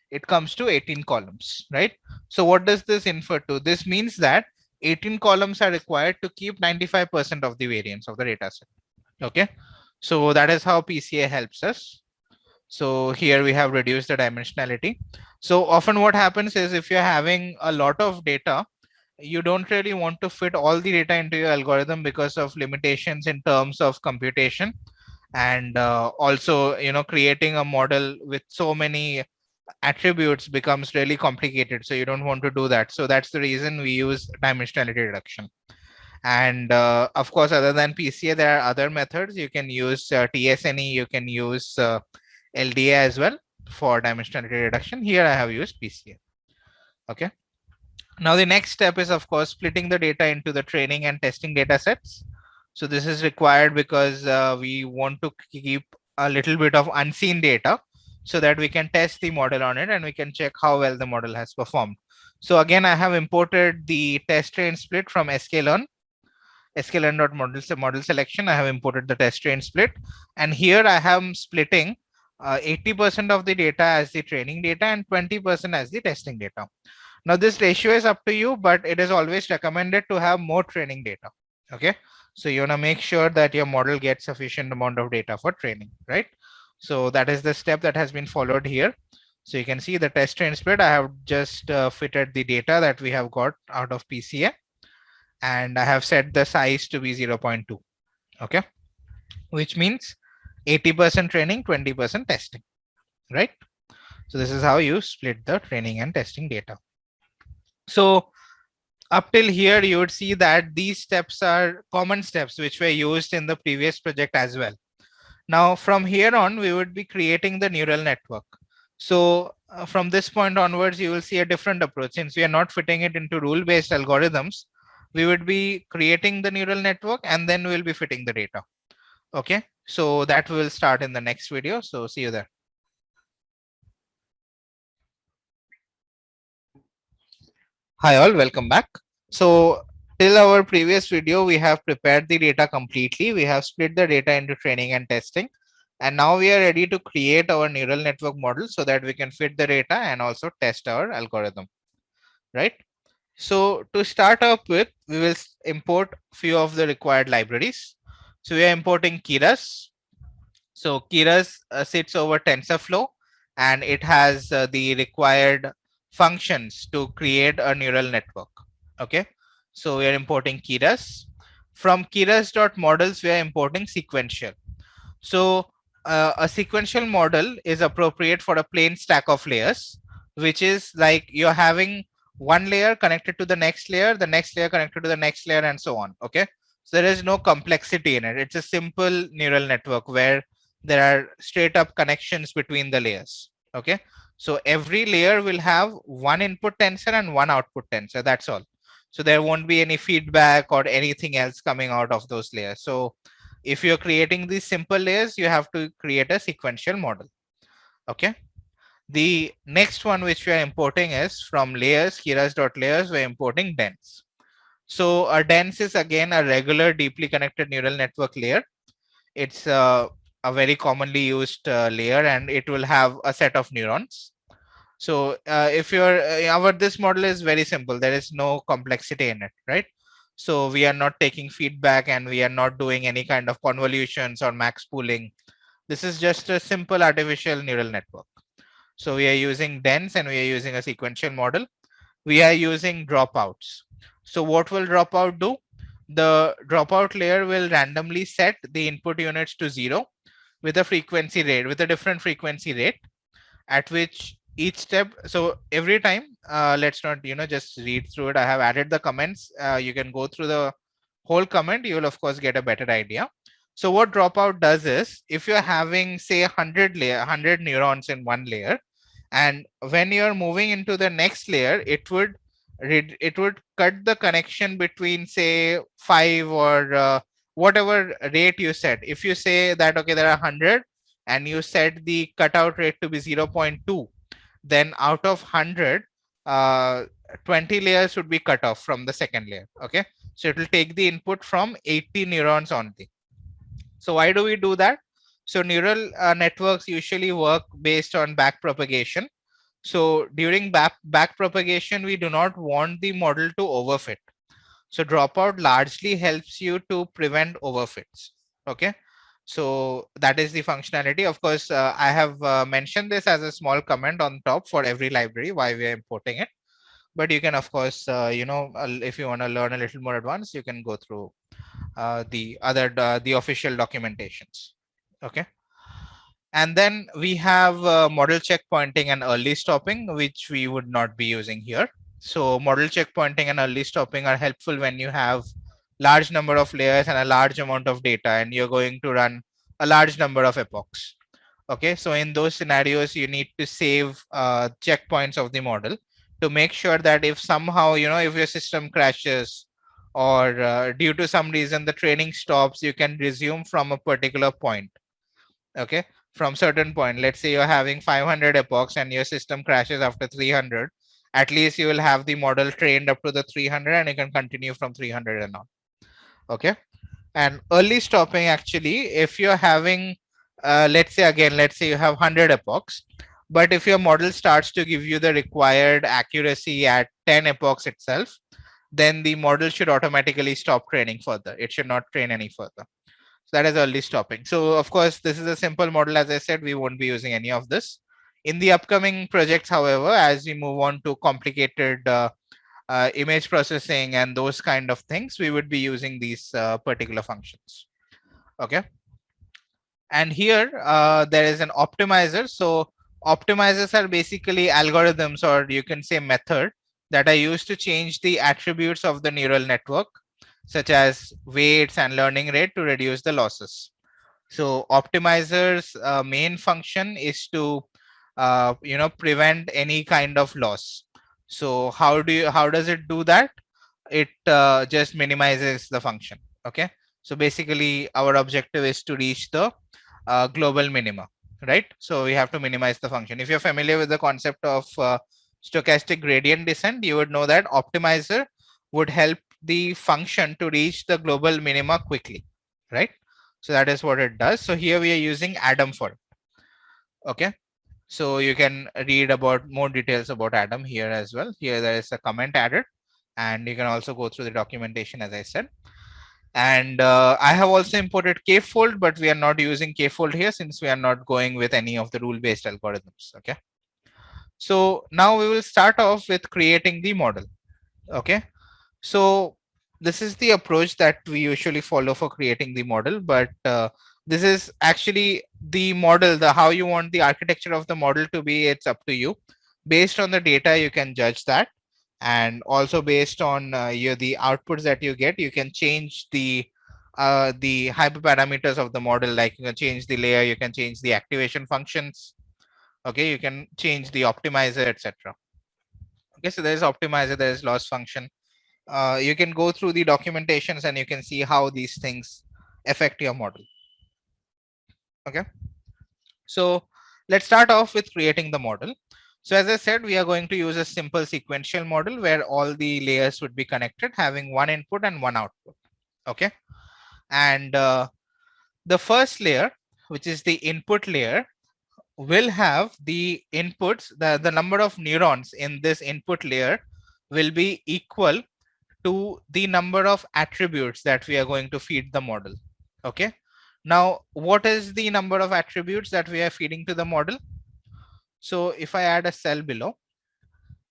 it comes to 18 columns, right? So what does this infer to? This means that 18 columns are required to keep 95% of the variance of the data set. Okay, so that is how PCA helps us. So here we have reduced the dimensionality. So often what happens is if you're having a lot of data, you don't really want to fit all the data into your algorithm because of limitations in terms of computation, and also, you know, creating a model with so many attributes becomes really complicated. So you don't want to do that. So that's the reason we use dimensionality reduction. And of course, other than PCA, there are other methods. You can use TSNE, you can use LDA as well for dimensionality reduction. Here I have used PCA. Okay. Now the next step is, of course, splitting the data into the training and testing data sets. So this is required because we want to keep a little bit of unseen data so that we can test the model on it and we can check how well the model has performed. So again, I have imported the test train split from sklearn, sklearn.model selection. I have imported the test train split, and here I am splitting 80% of the data as the training data and 20% as the testing data. Now this ratio is up to you, but it is always recommended to have more training data. Okay, so you want to make sure that your model gets sufficient amount of data for training, right? So that is the step that has been followed here. So you can see the test train split. I have just fitted the data that we have got out of PCA, and I have set the size to be 0.2. Okay, which means 80% training, 20% testing, right? So this is how you split the training and testing data. So up till here, you would see that these steps are common steps which were used in the previous project as well. Now, from here on, we would be creating the neural network. So from this point onwards, you will see a different approach. Since we are not fitting it into rule-based algorithms, we would be creating the neural network and then we'll be fitting the data. Okay, so that will start in the next video. So see you there. Hi all, welcome back. So till our previous video, we have prepared the data completely. We have split the data into training and testing. And now we are ready to create our neural network model so that we can fit the data and also test our algorithm, right? So to start up with, we will import few of the required libraries. So we are importing Keras. So Keras sits over TensorFlow and it has the required functions to create a neural network. Okay, so we are importing Keras. From Keras.models, we are importing sequential. So a sequential model is appropriate for a plain stack of layers, which is like you're having one layer connected to the next layer connected to the next layer, and so on. Okay, so there is no complexity in it. It's a simple neural network where there are straight up connections between the layers. Okay, so every layer will have one input tensor and one output tensor. That's all. So there won't be any feedback or anything else coming out of those layers. So if you're creating these simple layers, you have to create a sequential model. Okay. The next one which we are importing is from layers, keras.layers, we're importing dense. So a dense is again a regular deeply connected neural network layer. It's a very commonly used layer, and it will have a set of neurons. So if you're our this model is very simple. There is no complexity in it, right? So we are not taking feedback and we are not doing any kind of convolutions or max pooling. This is just a simple artificial neural network. So we are using dense and we are using a sequential model. We are using dropouts. So what will dropout do? The dropout layer will randomly set the input units to 0 with a frequency rate, with a different frequency rate at which each step. So every time, let's not just read through it. I have added the comments. You can go through the whole comment. You will of course get a better idea. So what dropout does is, if you're having say 100 neurons in one layer, and when you're moving into the next layer, it would cut the connection between say 5 or whatever rate you set. If you say that okay, there are 100 and you set the cutout rate to be 0.2, then out of 100, 20 layers would be cut off from the second layer. Okay, so it will take the input from 80 neurons only. So why do we do that? So neural networks usually work based on back propagation. So during back propagation, we do not want the model to overfit. So dropout largely helps you to prevent overfits. Okay, so that is the functionality. Of course, I have mentioned this as a small comment on top for every library why we are importing it. But you can of course, if you want to learn a little more advanced, you can go through the official documentations. Okay. And then we have model checkpointing and early stopping, which we would not be using here. So model checkpointing and early stopping are helpful when you have large number of layers and a large amount of data, and you're going to run a large number of epochs. Okay, so in those scenarios, you need to save checkpoints of the model to make sure that if somehow, if your system crashes or due to some reason the training stops, you can resume from a particular point. Okay, from certain point. Let's say you're having 500 epochs and your system crashes after 300. At least you will have the model trained up to the 300 and you can continue from 300 and on. Okay, and early stopping, actually, if you're having let's say you have 100 epochs, but if your model starts to give you the required accuracy at 10 epochs itself, then the model should automatically stop training further. It should not train any further. So that is early stopping. So of course, this is a simple model. As I said, we won't be using any of this. In the upcoming projects, however, as we move on to complicated image processing and those kind of things, we would be using these particular functions. Okay. And here there is an optimizer. So optimizers are basically algorithms, or you can say method, that are used to change the attributes of the neural network, such as weights and learning rate, to reduce the losses. So optimizers main function is to prevent any kind of loss. So how does it do that? It just minimizes the function. Okay, so basically our objective is to reach the global minima, right? So we have to minimize the function. If you're familiar with the concept of stochastic gradient descent, you would know that optimizer would help the function to reach the global minima quickly, right? So that is what it does. So here we are using Adam for it. Okay, so you can read about more details about Adam here as well. Here there is a comment added, and you can also go through the documentation, as I said. And I have also imported k-fold, but we are not using k-fold here since we are not going with any of the rule-based algorithms. Okay, so now we will start off with creating the model. Okay, so this is the approach that we usually follow for creating the model, but this is actually the model, the how you want the architecture of the model to be, it's up to you. Based on the data, you can judge that, and also based on the outputs that you get, you can change the hyperparameters of the model. Like you can change the layer, you can change the activation functions. Okay, you can change the optimizer, etc. Okay, so there is optimizer, there is loss function. You can go through the documentations and you can see how these things affect your model. Okay, so let's start off with creating the model. So as I said, we are going to use a simple sequential model where all the layers would be connected, having one input and one output. Okay, and the first layer, which is the input layer, will have the inputs, the number of neurons in this input layer will be equal to the number of attributes that we are going to feed the model. Okay, now what is the number of attributes that we are feeding to the model? So if I add a cell below,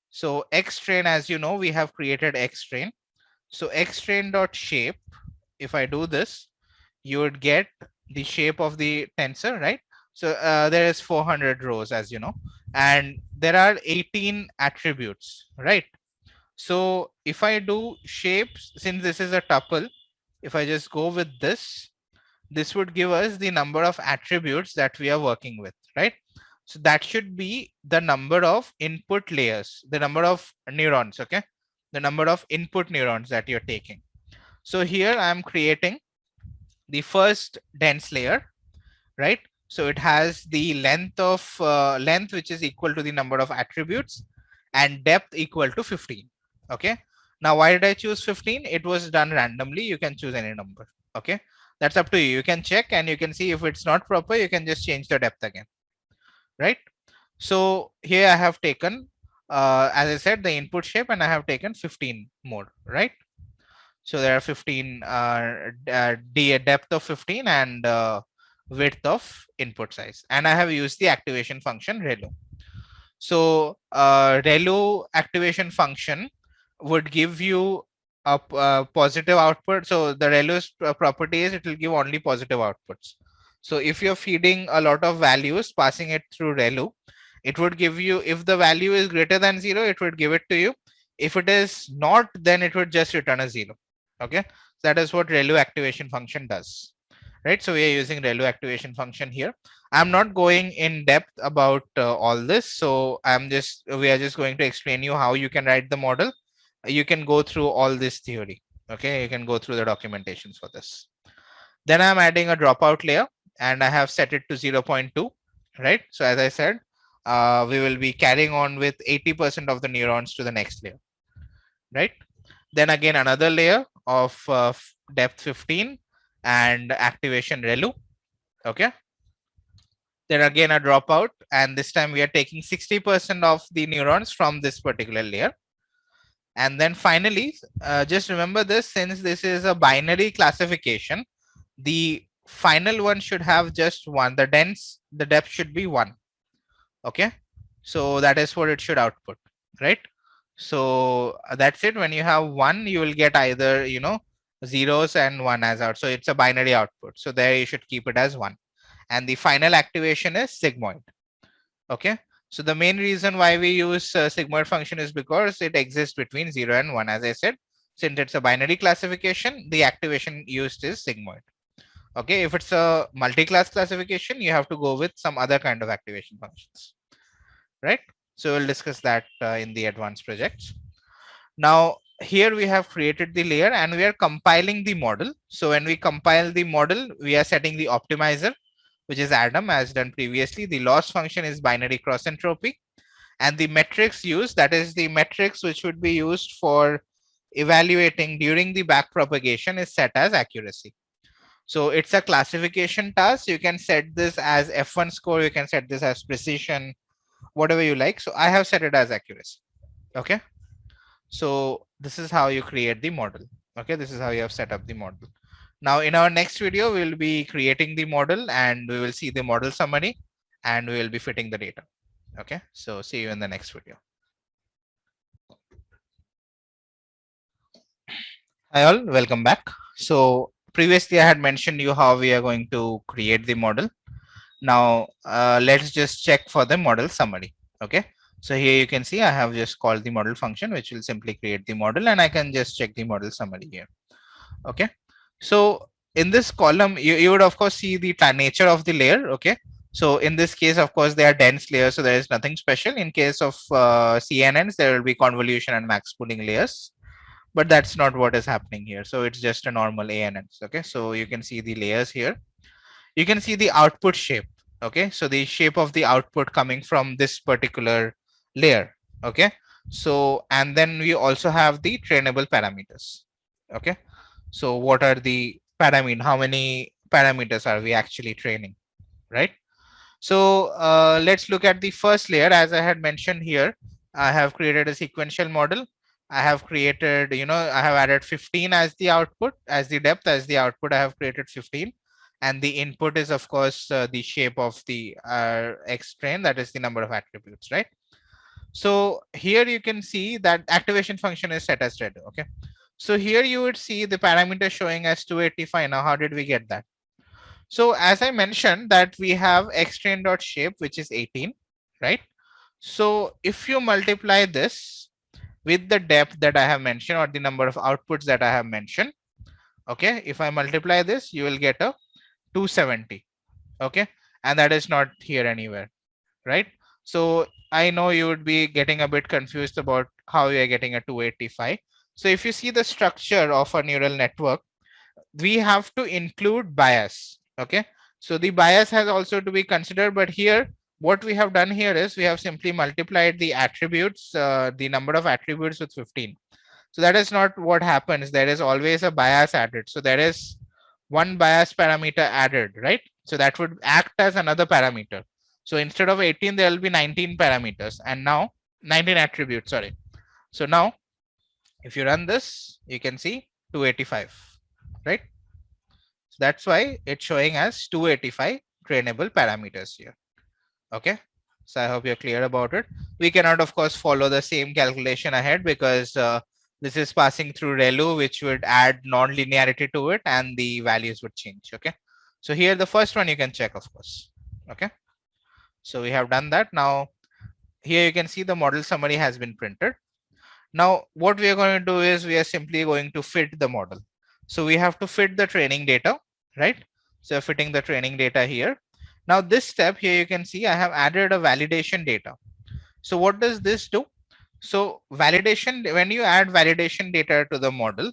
so x train, as you know, we have created x train. So x train dot shape, if I do this, you would get the shape of the tensor, right? So there is 400 rows, as you know, and there are 18 attributes, right? So if I do shapes, since this is a tuple, if I just go with this, this would give us the number of attributes that we are working with, right? So that should be the number of input layers, the number of neurons, okay? The number of input neurons that you're taking. So here I'm creating the first dense layer, right? So it has the length of length, which is equal to the number of attributes, and depth equal to 15. Okay, now why did I choose 15? It was done randomly. You can choose any number. Okay, that's up to you. You can check and you can see if it's not proper, you can just change the depth again, right? So here I have taken as I said, the input shape, and I have taken 15 more, right? So there are 15 depth of 15 and width of input size, and I have used the activation function relu. So relu activation function would give you a positive output. So the relu's property is it will give only positive outputs. So if you're feeding a lot of values, passing it through relu, it would give you, if the value is greater than 0, it would give it to you. If it is not, then it would just return a 0. Okay, so that is what relu activation function does, right? So we are using relu activation function here. I'm not going in depth about all this, so we are just going to explain you how you can write the model. You can go through all this theory. Okay, you can go through the documentations for this. Then I'm adding a dropout layer, and I have set it to 0.2, right? So as I said, we will be carrying on with 80% of the neurons to the next layer, right? Then again another layer of depth 15 and activation relu. Okay, then again a dropout, and this time we are taking 60% of the neurons from this particular layer. And then finally, just remember this, since this is a binary classification, the final one should have just one. The depth should be 1. Okay, so that is what it should output, right? So that's it. When you have 1, you will get either zeros and 1 as out, so it's a binary output. So there you should keep it as 1, and the final activation is sigmoid. Okay, so the main reason why we use sigmoid function is because it exists between 0 and 1. As I said, since it's a binary classification, the activation used is sigmoid. Okay, if it's a multi-class classification, you have to go with some other kind of activation functions, right? So we'll discuss that in the advanced projects. Now here we have created the layer and we are compiling the model. So when we compile the model, we are setting the optimizer, which is Adam, as done previously. The loss function is binary cross entropy, and the metrics used, that is the metrics which would be used for evaluating during the back propagation, is set as accuracy. So it's a classification task. You can set this as F1 score, you can set this as precision, whatever you like. So I have set it as accuracy. Okay, so this is how you create the model. Okay, this is how you have set up the model. Now in our next video, we will be creating the model and we will see the model summary and we will be fitting the data. Okay, so see you in the next video. Hi all, welcome back. So previously I had mentioned you how we are going to create the model. Now let's just check for the model summary. Okay, so here you can see I have just called the model function, which will simply create the model, and I can just check the model summary here. Okay, so in this column you would of course see the nature of the layer. Okay, so in this case, of course, they are dense layers, so there is nothing special. In case of CNNs, there will be convolution and max pooling layers, but that's not what is happening here. So it's just a normal ANNs. Okay, so you can see the layers here. You can see the output shape. Okay, so the shape of the output coming from this particular layer. Okay, so and then we also have the trainable parameters. Okay, so what are the parameter, how many parameters are we actually training, right? So let's look at the first layer. As I had mentioned here, I have created a sequential model. I have created, I have added 15 as the output, as the depth, as the output. I have created 15. And the input is, of course, the shape of the X train, that is the number of attributes, right? So here you can see that activation function is set as red. Okay. So here you would see the parameter showing as 285. Now, how did we get that? So as I mentioned that we have xtrain dot shape, which is 18, right? So if you multiply this with the depth that I have mentioned or the number of outputs that I have mentioned, okay, if I multiply this, you will get a 270. Okay, and that is not here anywhere, right? So I know you would be getting a bit confused about how you are getting a 285. So if you see the structure of a neural network, we have to include bias. Okay, so the bias has also to be considered, but here what we have done here is we have simply multiplied the attributes, the number of attributes, with 15. So that is not what happens. There is always a bias added. So there is one bias parameter added, right? So that would act as another parameter. So instead of 18, there will be 19 parameters, and now 19 attributes, sorry. So now if you run this, you can see 285, right? So that's why it's showing as 285 trainable parameters here. Okay, so I hope you're clear about it. We cannot, of course, follow the same calculation ahead because this is passing through ReLU, which would add non-linearity to it and the values would change. Okay, so here the first one you can check, of course. Okay, so we have done that. Now here you can see the model summary has been printed. Now what we are going to do is we are simply going to fit the model. So we have to fit the training data, right? So fitting the training data here. Now this step here, you can see I have added a validation data. So what does this do? So validation, when you add validation data to the model,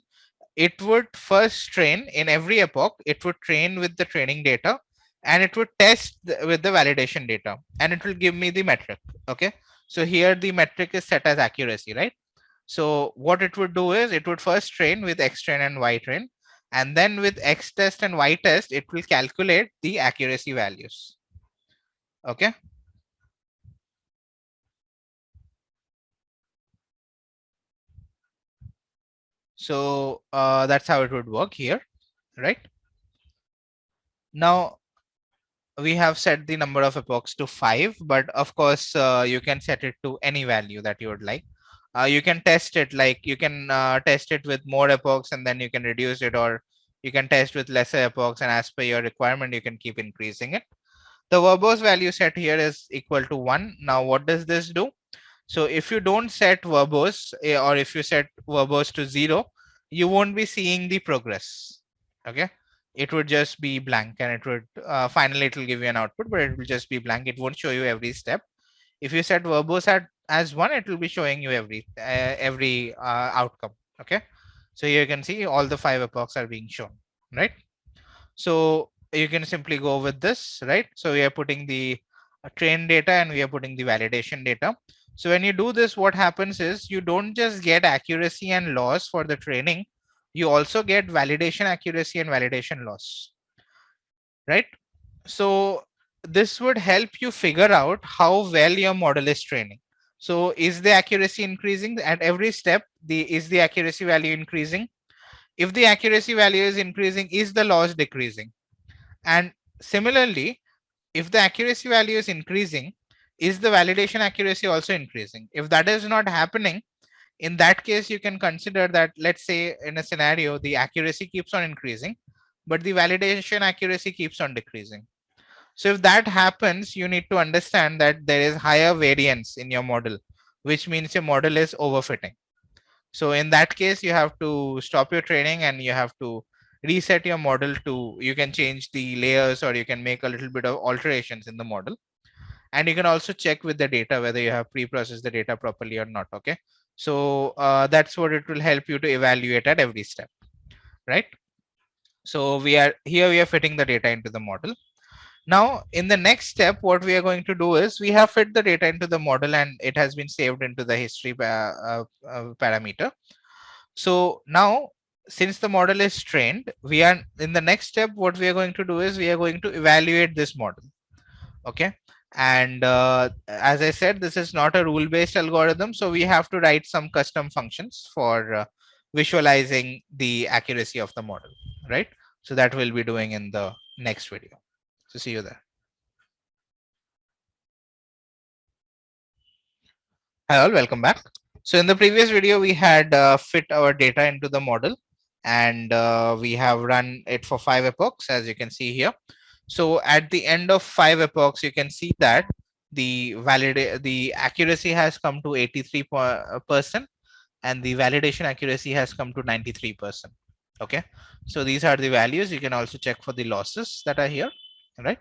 it would first train in every epoch, it would train with the training data and it would test with the validation data and it will give me the metric. Okay. So here the metric is set as accuracy, right? So what it would do is it would first train with X train and Y train, and then with X test and Y test, it will calculate the accuracy values. Okay. So that's how it would work here, right? Now we have set the number of epochs to 5, but of course you can set it to any value that you would like. You can test it, like you can test it with more epochs and then you can reduce it, or you can test with lesser epochs, and as per your requirement you can keep increasing it. The verbose value set here is equal to 1. Now what does this do? So if you don't set verbose, or if you set verbose to 0, you won't be seeing the progress. Okay, it would just be blank, and it would finally it will give you an output, but it will just be blank. It won't show you every step. If you set verbose as 1, it will be showing you every outcome. Okay, so here you can see all the 5 epochs are being shown, right? So you can simply go with this, right? So we are putting the train data and we are putting the validation data. So when you do this, what happens is you don't just get accuracy and loss for the training, you also get validation accuracy and validation loss, right? So this would help you figure out how well your model is training. So is the accuracy increasing at every step? Is the accuracy value increasing? If the accuracy value is increasing, is the loss decreasing? And similarly, if the accuracy value is increasing, is the validation accuracy also increasing? If that is not happening, in that case, you can consider that, let's say in a scenario, the accuracy keeps on increasing, but the validation accuracy keeps on decreasing. So if that happens, you need to understand that there is higher variance in your model, which means your model is overfitting. So in that case, you have to stop your training and you have to reset your model to, you can change the layers or you can make a little bit of alterations in the model. And you can also check with the data whether you have pre-processed the data properly or not. Okay. So that's what it will help you to evaluate at every step, right? So we are fitting the data into the model. Now, in the next step, what we are going to do is we have fit the data into the model and it has been saved into the history parameter. So now, since the model is trained, we are in the next step, what we are going to do is we are going to evaluate this model. Okay. And as I said, this is not a rule-based algorithm. So we have to write some custom functions for visualizing the accuracy of the model, right? So that we'll be doing in the next video. So see you there. Hi all, welcome back. So in the previous video, we had fit our data into the model and we have run it for 5 epochs, as you can see here. So at the end of 5 epochs, you can see that the accuracy has come to 83% and the validation accuracy has come to 93%. Okay. So these are the values. You can also check for the losses that are here, right?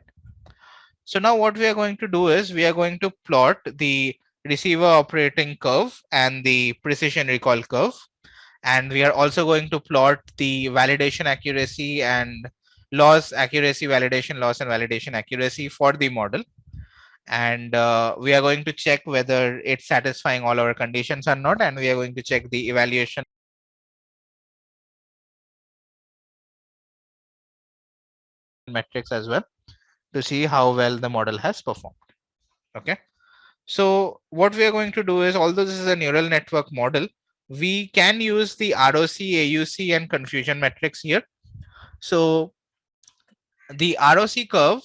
So now what we are going to do is we are going to plot the receiver operating curve and the precision recall curve. And we are also going to plot the validation accuracy and loss, accuracy, validation loss, and validation accuracy for the model. And we are going to check whether it's satisfying all our conditions or not. And we are going to check the evaluation metrics as well to see how well the model has performed. Okay. So what we are going to do is, although this is a neural network model, we can use the ROC, AUC, and confusion metrics here. So the ROC curve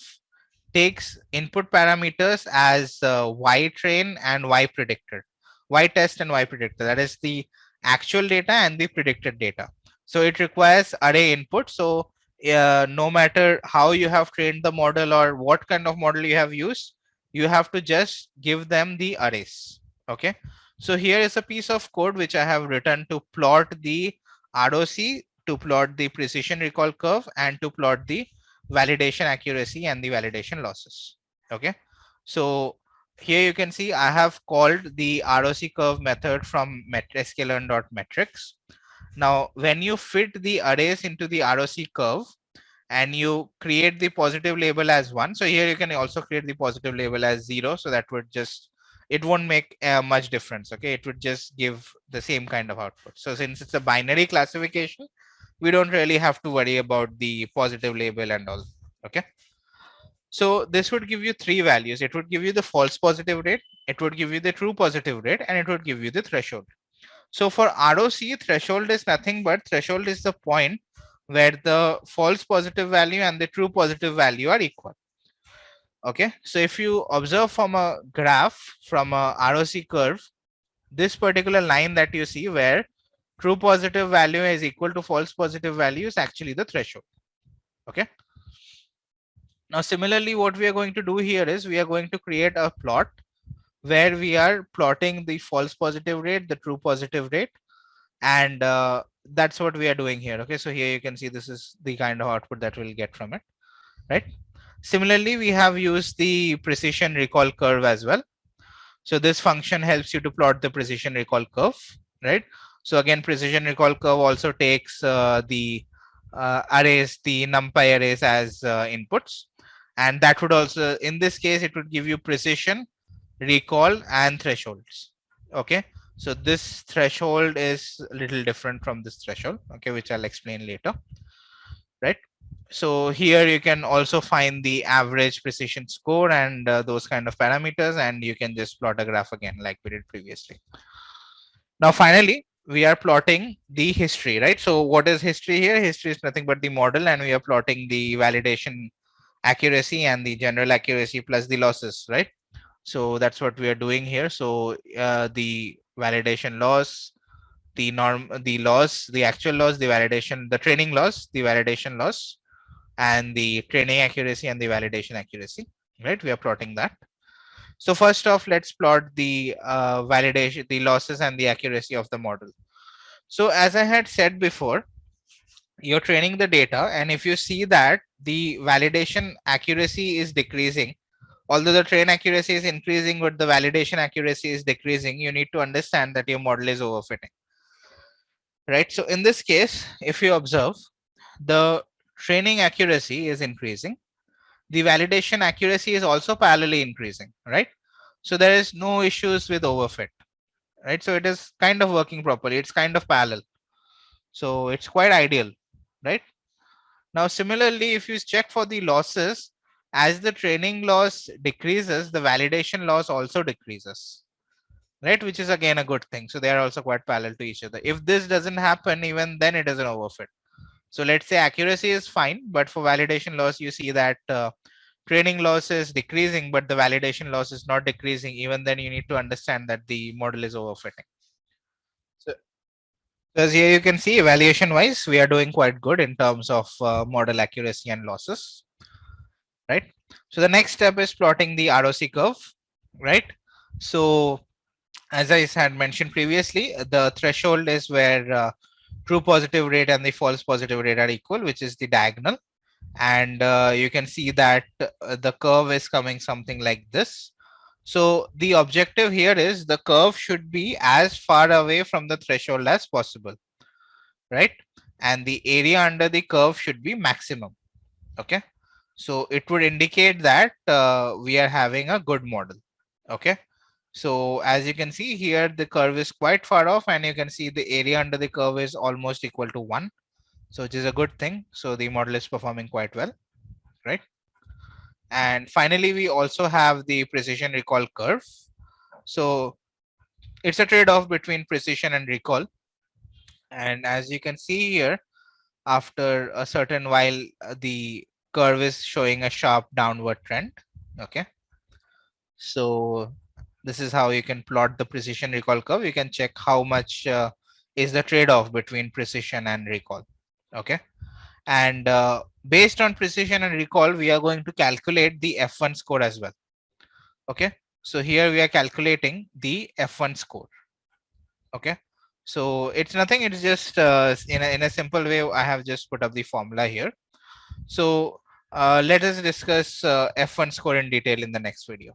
takes input parameters as Y train and Y predictor, Y test and Y predictor. That is the actual data and the predicted data. So it requires array input. So no matter how you have trained the model or what kind of model you have used, you have to just give them the arrays. Okay. So here is a piece of code which I have written to plot the ROC, to plot the precision recall curve, and to plot the validation accuracy and the validation losses. Okay. So here you can see I have called the ROC curve method from sklearn.metrics. Now, when you fit the arrays into the ROC curve and you create the positive label as 1, so here you can also create the positive label as 0. So that would just, it won't make much difference. Okay. It would just give the same kind of output. So since it's a binary classification, we don't really have to worry about the positive label and all. Okay. So this would give you 3 values. It would give you the false positive rate, it would give you the true positive rate, and it would give you the threshold. So for ROC, threshold is nothing but threshold is the point where the false positive value and the true positive value are equal. Okay, so if you observe from a graph, from a ROC curve, this particular line that you see where true positive value is equal to false positive value is actually the threshold. Okay, now similarly what we are going to do here is we are going to create a plot where we are plotting the false positive rate, the true positive rate, and that's what we are doing here. Okay, so here you can see this is the kind of output that we'll get from it, right? Similarly, we have used the precision recall curve as well. So this function helps you to plot the precision recall curve, right? So again, precision recall curve also takes the arrays, the numpy arrays as inputs, and that would also, in this case, it would give you precision, recall, and thresholds. Okay, so this threshold is a little different from this threshold, okay, which I'll explain later, right? So here you can also find the average precision score and those kind of parameters, and you can just plot a graph again like we did previously. Now finally we are plotting the history, right? So what is history here? History is nothing but the model, and we are plotting the validation accuracy and the general accuracy plus the losses, right? So that's what we are doing here. So the validation loss, the norm, the loss, the actual loss, the validation, the training loss, the validation loss, and the training accuracy and the validation accuracy, right? We are plotting that. So first off, let's plot the validation, the losses and the accuracy of the model. So as I had said before, you're training the data, and if you see that the validation accuracy is decreasing, although the train accuracy is increasing but the validation accuracy is decreasing, you need to understand that your model is overfitting, right? So in this case, if you observe, the training accuracy is increasing, the validation accuracy is also parallelly increasing, right? So there is no issues with overfit, right? So it is kind of working properly, it's kind of parallel, so it's quite ideal, right? Now similarly, if you check for the losses, as the training loss decreases, the validation loss also decreases, right? Which is again a good thing. So they are also quite parallel to each other. If this doesn't happen, even then it is an overfit. So let's say accuracy is fine, but for validation loss, you see that training loss is decreasing, but the validation loss is not decreasing. Even then, you need to understand that the model is overfitting. So, as here you can see, evaluation wise, we are doing quite good in terms of model accuracy and losses, right? So the next step is plotting the ROC curve, right? So as I had mentioned previously, the threshold is where true positive rate and the false positive rate are equal, which is the diagonal. And you can see that the curve is coming something like this. So the objective here is the curve should be as far away from the threshold as possible, right? And the area under the curve should be maximum. Okay, so it would indicate that we are having a good model. Okay, so as you can see here, the curve is quite far off, and you can see the area under the curve is almost equal to 1. So which is a good thing. So the model is performing quite well, right? And finally, we also have the precision recall curve. So it's a trade-off between precision and recall. And as you can see here, after a certain while, the curve is showing a sharp downward trend. Okay, so this is how you can plot the precision recall curve. You can check how much is the trade-off between precision and recall. Okay, and based on precision and recall, we are going to calculate the F1 score as well. Okay, so here we are calculating the F1 score. Okay, so it's nothing, it's just in a simple way, I have just put up the formula here. So let us discuss F1 score in detail in the next video.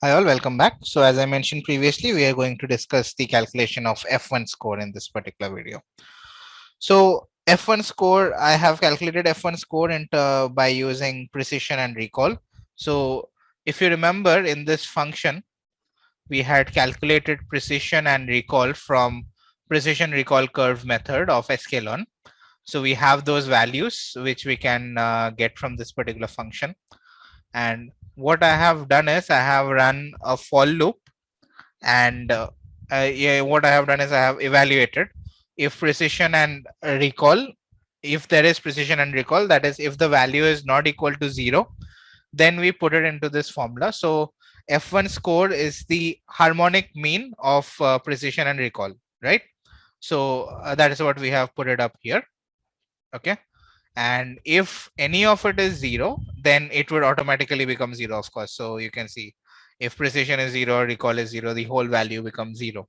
Hi all, welcome back. So as I mentioned previously, we are going to discuss the calculation of F1 score in this particular video. So F1 score, I have calculated F1 score by using precision and recall. So if you remember, in this function, we had calculated precision and recall from precision recall curve method of sklearn. So we have those values which we can get from this particular function. And what I have done is I have run a for loop, and yeah, what I have done is I have evaluated if precision and recall if there is precision and recall, that is if the value is not equal to 0, then we put it into this formula. So F1 score is the harmonic mean of precision and recall, right? So that is what we have put it up here. Okay. And if any of it is 0, then it would automatically become 0, of course. So you can see if precision is 0, recall is 0, the whole value becomes 0.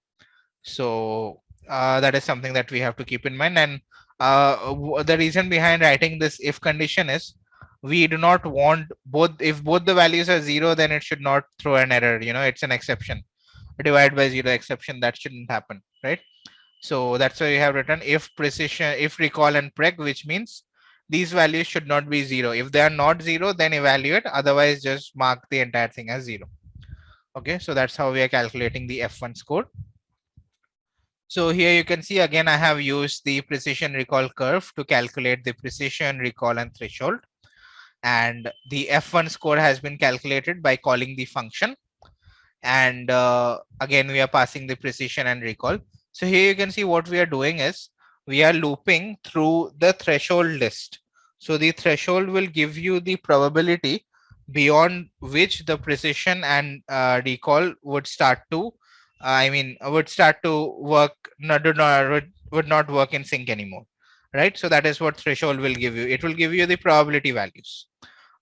So that is something that we have to keep in mind. And the reason behind writing this if condition is we do not want both, if both the values are 0, then it should not throw an error. It's an exception. Divide by 0 exception, that shouldn't happen, right? So that's why we have written if precision, if recall and preg, which means these values should not be 0. If they are not 0, then evaluate, otherwise just mark the entire thing as 0. Okay, so that's how we are calculating the F1 score. So here you can see again I have used the precision recall curve to calculate the precision, recall and threshold. And the F1 score has been calculated by calling the function. And again we are passing the precision and recall. So here you can see what we are doing is we are looping through the threshold list. So the threshold will give you the probability beyond which the precision and recall would start to would start to work, would not work in sync anymore, right? So that is what threshold will give you. It will give you the probability values.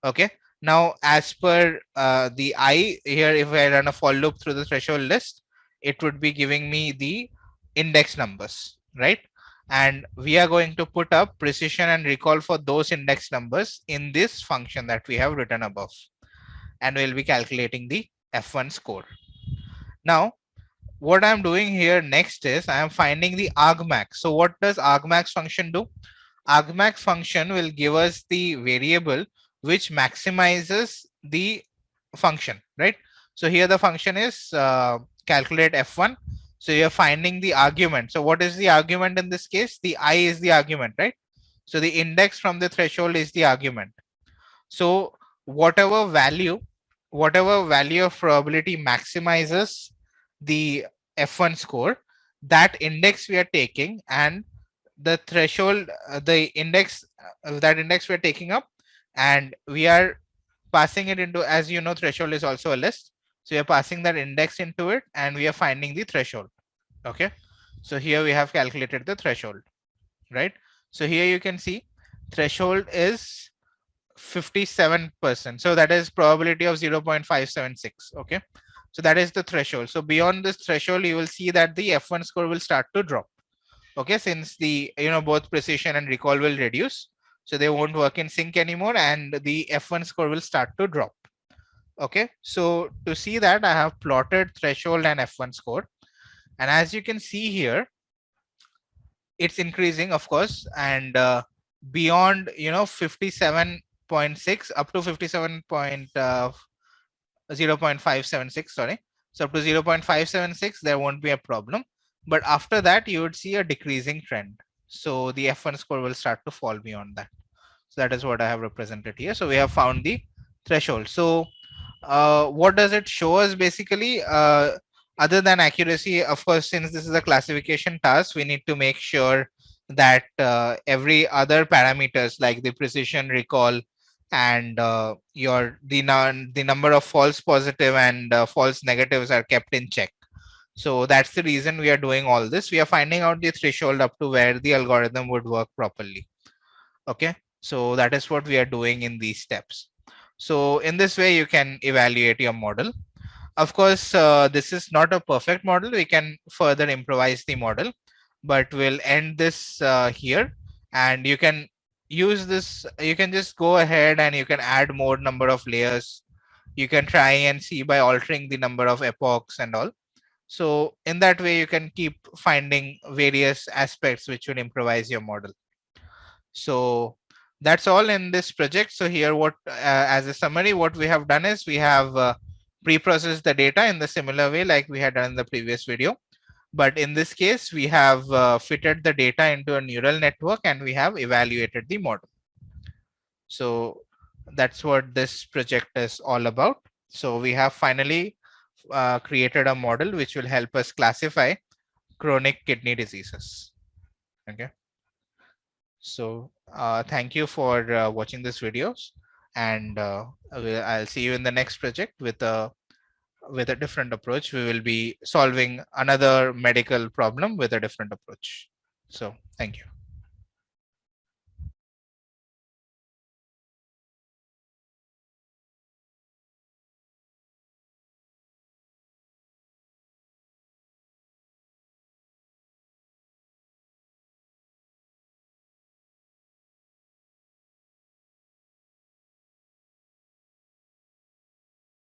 Okay. Now, as per the I here, if I run a for loop through the threshold list, it would be giving me the index numbers, right? And we are going to put up precision and recall for those index numbers in this function that we have written above. And we'll be calculating the F1 score. Now, what I'm doing here next is I am finding the argmax. So what does argmax function do? Argmax function will give us the variable which maximizes the function, right? So here the function is calculate F1. So you're finding the argument. So what is the argument in this case? The I is the argument, right? So the index from the threshold is the argument. So whatever value of probability maximizes the F1 score, that index we are taking, and the threshold, the index, that index we're taking up, and we are passing it into, as you know, threshold is also a list. So we are passing that index into it and we are finding the threshold. Okay. So here we have calculated the threshold, right? So here you can see threshold is 57%. So that is probability of 0.576. Okay. So that is the threshold. So beyond this threshold, you will see that the F1 score will start to drop. Okay, since the both precision and recall will reduce, so they won't work in sync anymore and the F1 score will start to drop. Okay, so to see that I have plotted threshold and F1 score, and as you can see here it's increasing, of course, and beyond 57.6 up to 0.576, sorry, so up to 0.576 there won't be a problem, but after that you would see a decreasing trend. So the F1 score will start to fall beyond that. So that is what I have represented here. So we have found the threshold. So what does it show us basically? Other than accuracy, of course, since this is a classification task, we need to make sure that every other parameters like the precision, recall, and the number of false positive and false negatives are kept in check. So that's the reason we are doing all this. We are finding out the threshold up to where the algorithm would work properly. Okay, so that is what we are doing in these steps. So in this way you can evaluate your model. Of course, this is not a perfect model. We can further improvise the model, but we'll end this here, and you can use this. You can just go ahead and you can add more number of layers. You can try and see by altering the number of epochs and all. So in that way, you can keep finding various aspects which will improvise your model. So that's all in this project. So here, what as a summary, what we have done is we have pre-processed the data in the similar way like we had done in the previous video. But in this case, we have fitted the data into a neural network and we have evaluated the model. So that's what this project is all about. So we have finally created a model which will help us classify chronic kidney diseases. Okay. So Thank you for watching this videos, and I'll see you in the next project with a different approach. We will be solving another medical problem with a different approach. So thank you.